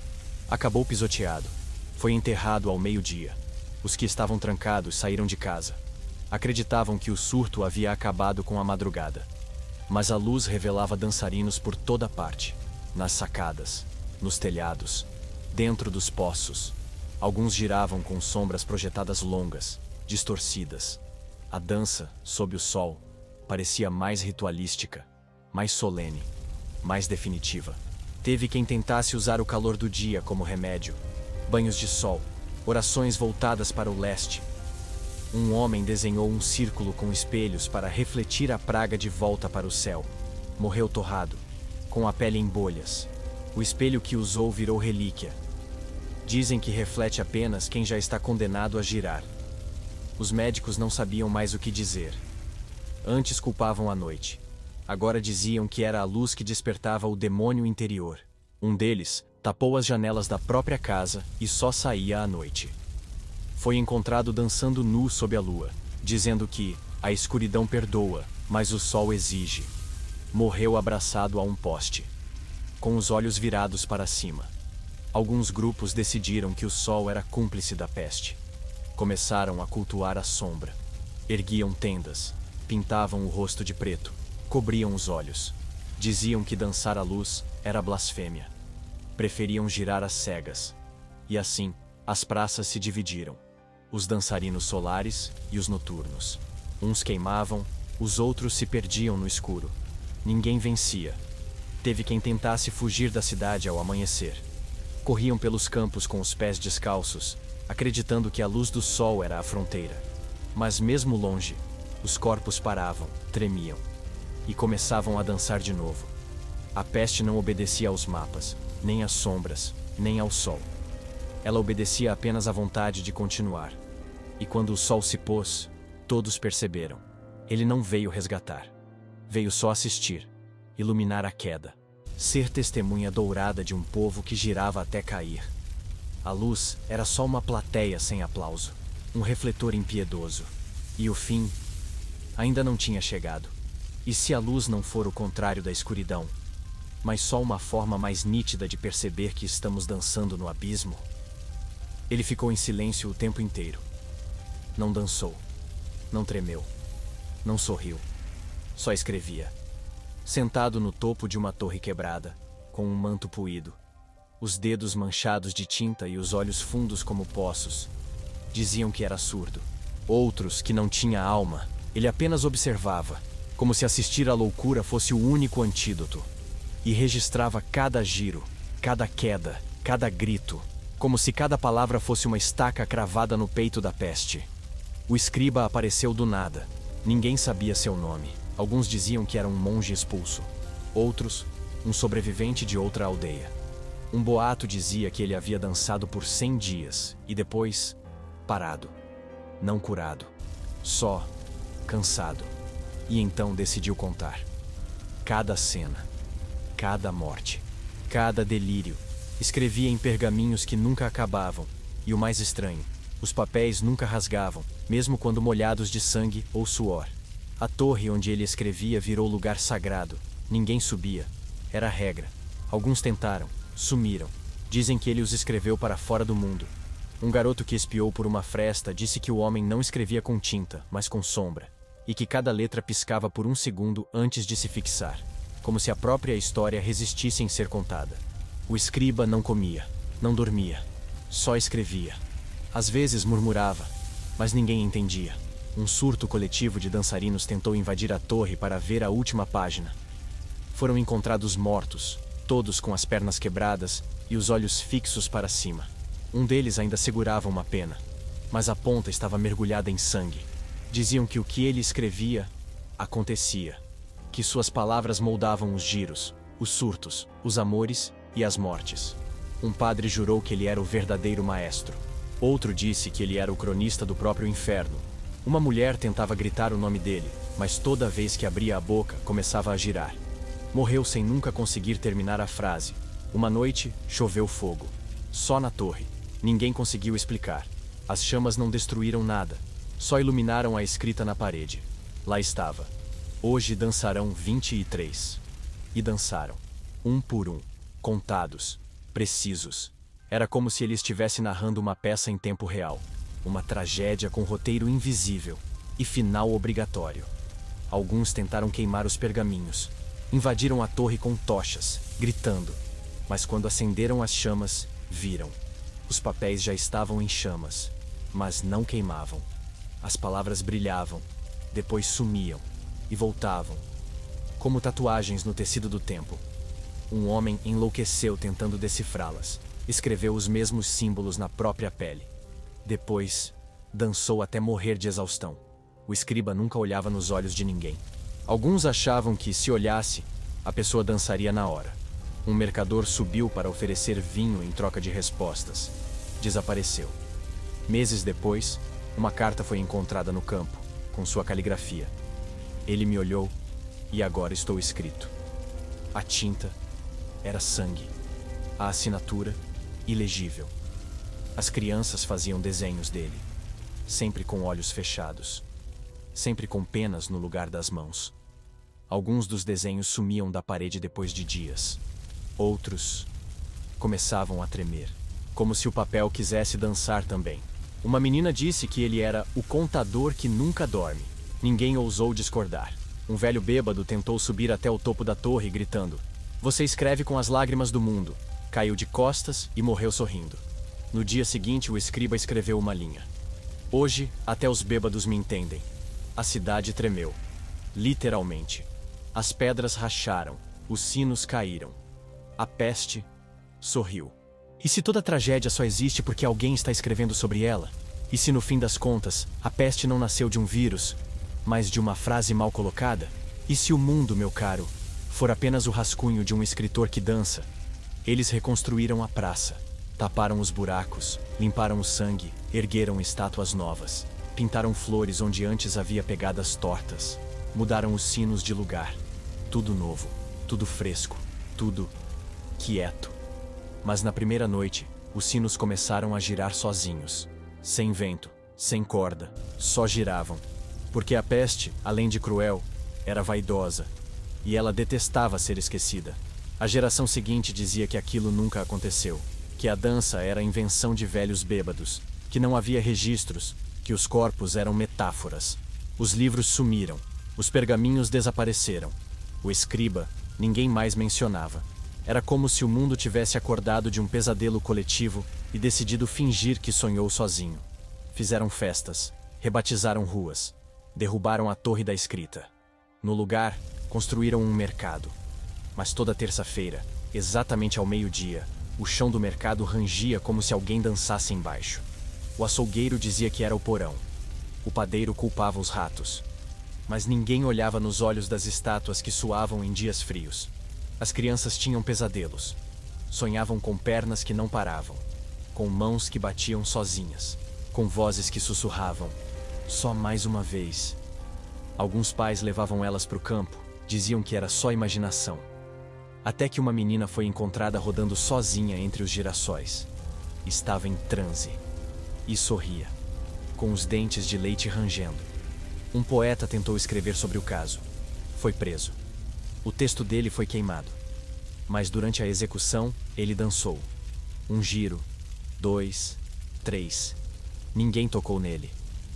Acabou pisoteado. Foi enterrado ao meio-dia. Os que estavam trancados saíram de casa. Acreditavam que o surto havia acabado com a madrugada. Mas a luz revelava dançarinos por toda parte. Nas sacadas, nos telhados, dentro dos poços. Alguns giravam com sombras projetadas longas, distorcidas. A dança, sob o sol, parecia mais ritualística, mais solene, mais definitiva. Teve quem tentasse usar o calor do dia como remédio. Banhos de sol, orações voltadas para o leste. Um homem desenhou um círculo com espelhos para refletir a praga de volta para o céu. Morreu torrado, com a pele em bolhas. O espelho que usou virou relíquia. Dizem que reflete apenas quem já está condenado a girar. Os médicos não sabiam mais o que dizer. Antes culpavam a noite. Agora diziam que era a luz que despertava o demônio interior. Um deles tapou as janelas da própria casa e só saía à noite. Foi encontrado dançando nu sob a lua, dizendo que a escuridão perdoa, mas o sol exige. Morreu abraçado a um poste, com os olhos virados para cima. Alguns grupos decidiram que o sol era cúmplice da peste. Começaram a cultuar a sombra. Erguiam tendas, pintavam o rosto de preto, cobriam os olhos. Diziam que dançar à luz era blasfêmia. Preferiam girar às cegas. E assim, as praças se dividiram. Os dançarinos solares e os noturnos. Uns queimavam, os outros se perdiam no escuro. Ninguém vencia. Teve quem tentasse fugir da cidade ao amanhecer. Corriam pelos campos com os pés descalços, acreditando que a luz do sol era a fronteira. Mas mesmo longe, os corpos paravam, tremiam e começavam a dançar de novo. A peste não obedecia aos mapas, nem às sombras, nem ao sol. Ela obedecia apenas à vontade de continuar. E quando o sol se pôs, todos perceberam. Ele não veio resgatar. Veio só assistir, iluminar a queda, ser testemunha dourada de um povo que girava até cair. A luz era só uma plateia sem aplauso, um refletor impiedoso. E o fim ainda não tinha chegado. E se a luz não for o contrário da escuridão, mas só uma forma mais nítida de perceber que estamos dançando no abismo? Ele ficou em silêncio o tempo inteiro. Não dançou, não tremeu, não sorriu, só escrevia. Sentado no topo de uma torre quebrada, com um manto puído, os dedos manchados de tinta e os olhos fundos como poços, diziam que era surdo. Outros, que não tinha alma, ele apenas observava, como se assistir à loucura fosse o único antídoto. E registrava cada giro, cada queda, cada grito, como se cada palavra fosse uma estaca cravada no peito da peste. O escriba apareceu do nada. Ninguém sabia seu nome. Alguns diziam que era um monge expulso. Outros, um sobrevivente de outra aldeia. Um boato dizia que ele havia dançado por 100 dias e depois, parado. Não curado. Só, cansado. E então decidiu contar. Cada cena. Cada morte, cada delírio, escrevia em pergaminhos que nunca acabavam, e o mais estranho, os papéis nunca rasgavam, mesmo quando molhados de sangue ou suor. A torre onde ele escrevia virou lugar sagrado, ninguém subia, era a regra. Alguns tentaram, sumiram, dizem que ele os escreveu para fora do mundo. Um garoto que espiou por uma fresta disse que o homem não escrevia com tinta, mas com sombra, e que cada letra piscava por um segundo antes de se fixar, como se a própria história resistisse em ser contada. O escriba não comia, não dormia, só escrevia. Às vezes murmurava, mas ninguém entendia. Um surto coletivo de dançarinos tentou invadir a torre para ver a última página. Foram encontrados mortos, todos com as pernas quebradas e os olhos fixos para cima. Um deles ainda segurava uma pena, mas a ponta estava mergulhada em sangue. Diziam que o que ele escrevia acontecia. Que suas palavras moldavam os giros, os surtos, os amores e as mortes. Um padre jurou que ele era o verdadeiro maestro. Outro disse que ele era o cronista do próprio inferno. Uma mulher tentava gritar o nome dele, mas toda vez que abria a boca, começava a girar. Morreu sem nunca conseguir terminar a frase. Uma noite, choveu fogo. Só na torre. Ninguém conseguiu explicar. As chamas não destruíram nada. Só iluminaram a escrita na parede. Lá estava. Hoje dançarão 23. E dançaram. Um por um. Contados. Precisos. Era como se ele estivesse narrando uma peça em tempo real. Uma tragédia com roteiro invisível. E final obrigatório. Alguns tentaram queimar os pergaminhos. Invadiram a torre com tochas, gritando. Mas quando acenderam as chamas, viram. Os papéis já estavam em chamas, mas não queimavam. As palavras brilhavam, depois sumiam e voltavam, como tatuagens no tecido do tempo. Um homem enlouqueceu tentando decifrá-las. Escreveu os mesmos símbolos na própria pele. Depois, dançou até morrer de exaustão. O escriba nunca olhava nos olhos de ninguém. Alguns achavam que, se olhasse, a pessoa dançaria na hora. Um mercador subiu para oferecer vinho em troca de respostas. Desapareceu. Meses depois, uma carta foi encontrada no campo, com sua caligrafia. Ele me olhou, e agora estou escrito. A tinta era sangue. A assinatura, ilegível. As crianças faziam desenhos dele, sempre com olhos fechados, sempre com penas no lugar das mãos. Alguns dos desenhos sumiam da parede depois de dias. Outros começavam a tremer, como se o papel quisesse dançar também. Uma menina disse que ele era o contador que nunca dorme. Ninguém ousou discordar. Um velho bêbado tentou subir até o topo da torre, gritando: "Você escreve com as lágrimas do mundo." Caiu de costas e morreu sorrindo. No dia seguinte, o escriba escreveu uma linha: "Hoje, até os bêbados me entendem." A cidade tremeu. Literalmente. As pedras racharam, os sinos caíram. A peste sorriu. E se toda tragédia só existe porque alguém está escrevendo sobre ela? E se no fim das contas, a peste não nasceu de um vírus, mas de uma frase mal colocada? E se o mundo, meu caro, for apenas o rascunho de um escritor que dança? Eles reconstruíram a praça, taparam os buracos, limparam o sangue, ergueram estátuas novas, pintaram flores onde antes havia pegadas tortas, mudaram os sinos de lugar. Tudo novo, tudo fresco, tudo quieto. Mas na primeira noite, os sinos começaram a girar sozinhos, sem vento, sem corda, só giravam. Porque a peste, além de cruel, era vaidosa, e ela detestava ser esquecida. A geração seguinte dizia que aquilo nunca aconteceu, que a dança era a invenção de velhos bêbados, que não havia registros, que os corpos eram metáforas. Os livros sumiram, os pergaminhos desapareceram. O escriba, ninguém mais mencionava. Era como se o mundo tivesse acordado de um pesadelo coletivo e decidido fingir que sonhou sozinho. Fizeram festas, rebatizaram ruas, derrubaram a torre da escrita. No lugar, construíram um mercado. Mas toda terça-feira, exatamente ao meio-dia, o chão do mercado rangia como se alguém dançasse embaixo. O açougueiro dizia que era o porão. O padeiro culpava os ratos. Mas ninguém olhava nos olhos das estátuas que suavam em dias frios. As crianças tinham pesadelos. Sonhavam com pernas que não paravam, com mãos que batiam sozinhas, com vozes que sussurravam: só mais uma vez. Alguns pais levavam elas para o campo, diziam que era só imaginação. Até que uma menina foi encontrada rodando sozinha entre os girassóis. Estava em transe. E sorria, com os dentes de leite rangendo. Um poeta tentou escrever sobre o caso. Foi preso. O texto dele foi queimado. Mas durante a execução, ele dançou. Um giro, 2, 3. Ninguém tocou nele.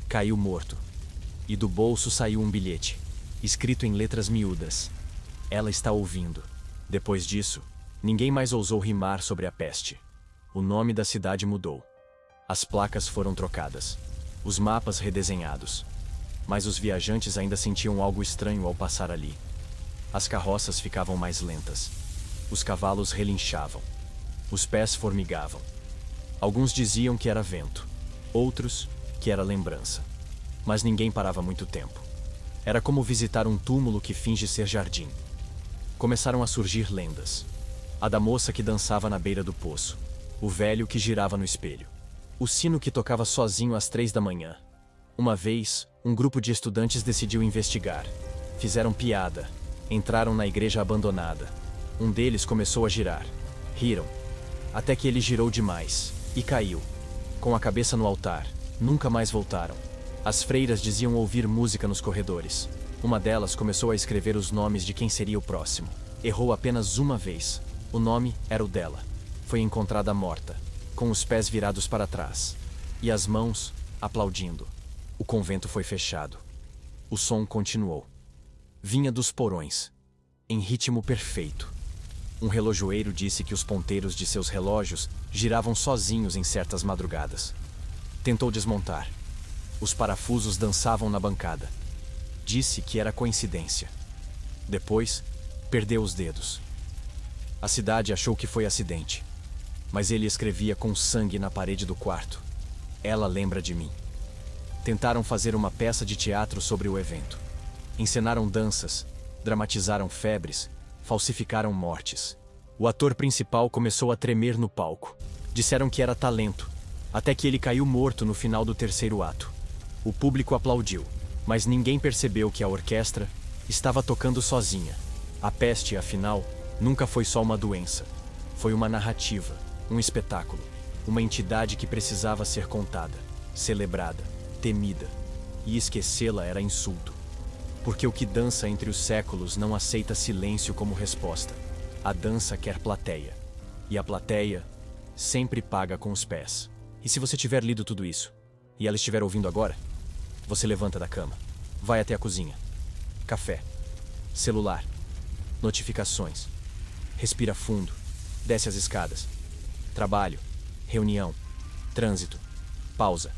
Caiu morto. E do bolso saiu um bilhete, escrito em letras miúdas. Ela está ouvindo. Depois disso, ninguém mais ousou rimar sobre a peste. O nome da cidade mudou. As placas foram trocadas. Os mapas redesenhados. Mas os viajantes ainda sentiam algo estranho ao passar ali. As carroças ficavam mais lentas. Os cavalos relinchavam. Os pés formigavam. Alguns diziam que era vento. Outros, que era lembrança. Mas ninguém parava muito tempo. Era como visitar um túmulo que finge ser jardim. Começaram a surgir lendas. A da moça que dançava na beira do poço. O velho que girava no espelho. O sino que tocava sozinho às 3 da manhã. Uma vez, um grupo de estudantes decidiu investigar. Fizeram piada. Entraram na igreja abandonada. Um deles começou a girar. Riram. Até que ele girou demais. E caiu. Com a cabeça no altar. Nunca mais voltaram. As freiras diziam ouvir música nos corredores. Uma delas começou a escrever os nomes de quem seria o próximo. Errou apenas uma vez. O nome era o dela. Foi encontrada morta, com os pés virados para trás. E as mãos aplaudindo. O convento foi fechado. O som continuou. Vinha dos porões, em ritmo perfeito. Um relojoeiro disse que os ponteiros de seus relógios giravam sozinhos em certas madrugadas. Tentou desmontar. Os parafusos dançavam na bancada. Disse que era coincidência. Depois, perdeu os dedos. A cidade achou que foi acidente. Mas ele escrevia com sangue na parede do quarto. Ela lembra de mim. Tentaram fazer uma peça de teatro sobre o evento. Encenaram danças, dramatizaram febres, falsificaram mortes. O ator principal começou a tremer no palco. Disseram que era talento, até que ele caiu morto no final do terceiro ato. O público aplaudiu, mas ninguém percebeu que a orquestra estava tocando sozinha. A peste, afinal, nunca foi só uma doença. Foi uma narrativa, um espetáculo, uma entidade que precisava ser contada, celebrada, temida. E esquecê-la era insulto. Porque o que dança entre os séculos não aceita silêncio como resposta. A dança quer plateia. E a plateia sempre paga com os pés. E se você tiver lido tudo isso, e ela estiver ouvindo agora, você levanta da cama, vai até a cozinha. Café, celular, notificações. Respira fundo, desce as escadas. Trabalho, reunião, trânsito, pausa,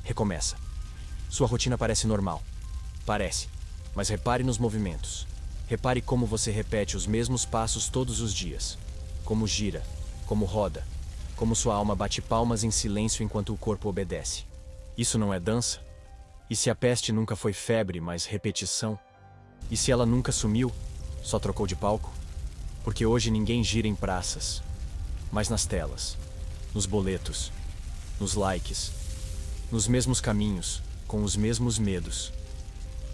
recomeça. Sua rotina parece normal. Parece, mas repare nos movimentos. Repare como você repete os mesmos passos todos os dias. Como gira, como roda, como sua alma bate palmas em silêncio enquanto o corpo obedece. Isso não é dança? E se a peste nunca foi febre, mas repetição? E se ela nunca sumiu, só trocou de palco? Porque hoje ninguém gira em praças, mas nas telas, nos boletos, nos likes, nos mesmos caminhos, com os mesmos medos.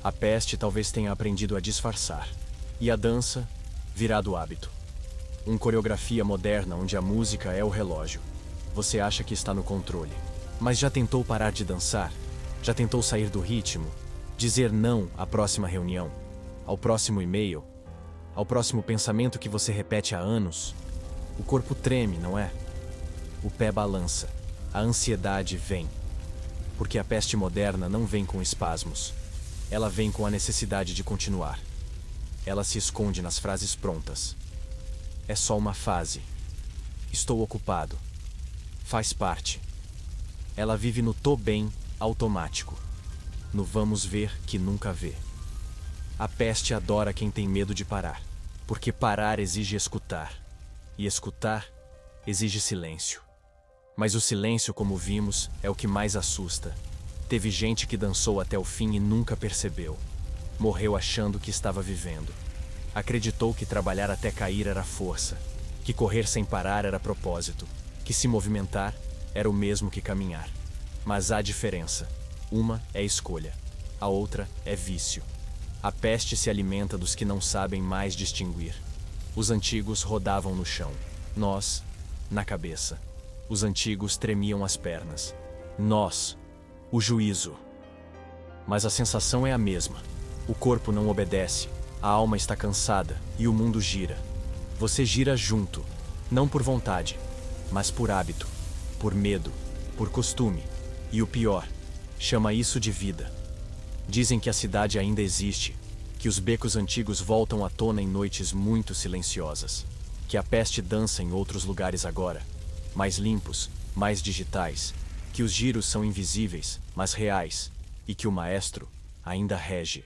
A peste talvez tenha aprendido a disfarçar, e a dança virado hábito. Uma coreografia moderna onde a música é o relógio. Você acha que está no controle, mas já tentou parar de dançar? Já tentou sair do ritmo? Dizer não à próxima reunião? Ao próximo e-mail? Ao próximo pensamento que você repete há anos? O corpo treme, não é? O pé balança. A ansiedade vem. Porque a peste moderna não vem com espasmos. Ela vem com a necessidade de continuar. Ela se esconde nas frases prontas. É só uma fase. Estou ocupado. Faz parte. Ela vive no tô bem automático. No vamos ver que nunca vê. A peste adora quem tem medo de parar. Porque parar exige escutar. E escutar exige silêncio. Mas o silêncio, como vimos, é o que mais assusta. Teve gente que dançou até o fim e nunca percebeu. Morreu achando que estava vivendo. Acreditou que trabalhar até cair era força, que correr sem parar era propósito, que se movimentar era o mesmo que caminhar. Mas há diferença. Uma é escolha, a outra é vício. A peste se alimenta dos que não sabem mais distinguir. Os antigos rodavam no chão, nós, na cabeça. Os antigos tremiam as pernas, nós, o juízo. Mas a sensação é a mesma. O corpo não obedece. A alma está cansada e o mundo gira. Você gira junto, não por vontade, mas por hábito, por medo, por costume. E o pior, chama isso de vida. Dizem que a cidade ainda existe, que os becos antigos voltam à tona em noites muito silenciosas, que a peste dança em outros lugares agora, mais limpos, mais digitais, que os giros são invisíveis, mas reais, e que o maestro ainda rege.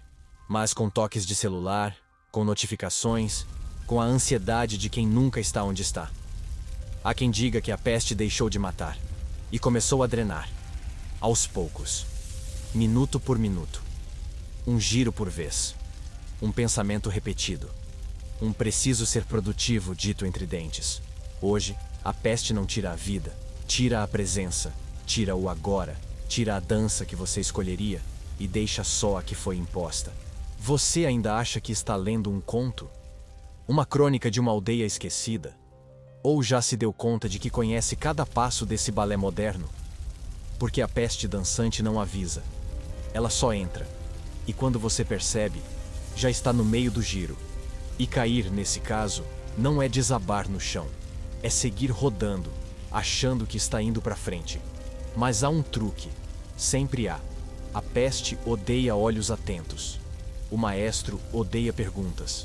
Mas com toques de celular, com notificações, com a ansiedade de quem nunca está onde está. Há quem diga que a peste deixou de matar e começou a drenar, aos poucos, minuto por minuto, um giro por vez, um pensamento repetido, um preciso ser produtivo dito entre dentes. Hoje, a peste não tira a vida, tira a presença, tira o agora, tira a dança que você escolheria e deixa só a que foi imposta. Você ainda acha que está lendo um conto? Uma crônica de uma aldeia esquecida? Ou já se deu conta de que conhece cada passo desse balé moderno? Porque a peste dançante não avisa. Ela só entra. E quando você percebe, já está no meio do giro. E cair, nesse caso, não é desabar no chão. É seguir rodando, achando que está indo para frente. Mas há um truque. Sempre há. A peste odeia olhos atentos. O maestro odeia perguntas.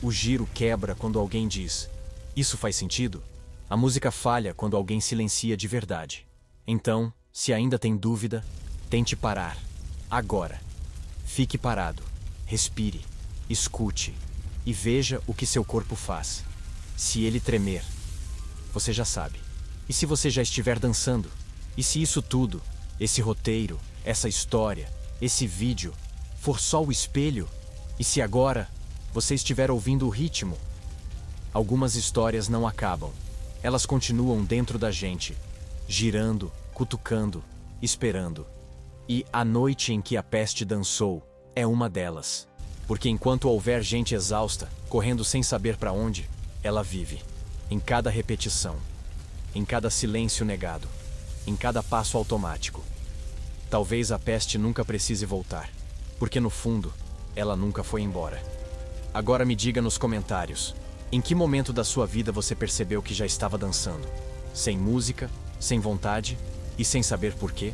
O giro quebra quando alguém diz: "Isso faz sentido?" A música falha quando alguém silencia de verdade. Então, se ainda tem dúvida, tente parar. Agora. Fique parado. Respire. Escute. E veja o que seu corpo faz. Se ele tremer, você já sabe. E se você já estiver dançando? E se isso tudo, esse roteiro, essa história, esse vídeo, for só o espelho? E se agora você estiver ouvindo o ritmo? Algumas histórias não acabam. Elas continuam dentro da gente, girando, cutucando, esperando. E a noite em que a peste dançou é uma delas. Porque enquanto houver gente exausta, correndo sem saber para onde, ela vive. Em cada repetição, em cada silêncio negado, em cada passo automático. Talvez a peste nunca precise voltar. Porque no fundo, ela nunca foi embora. Agora me diga nos comentários, em que momento da sua vida você percebeu que já estava dançando? Sem música, sem vontade e sem saber por quê?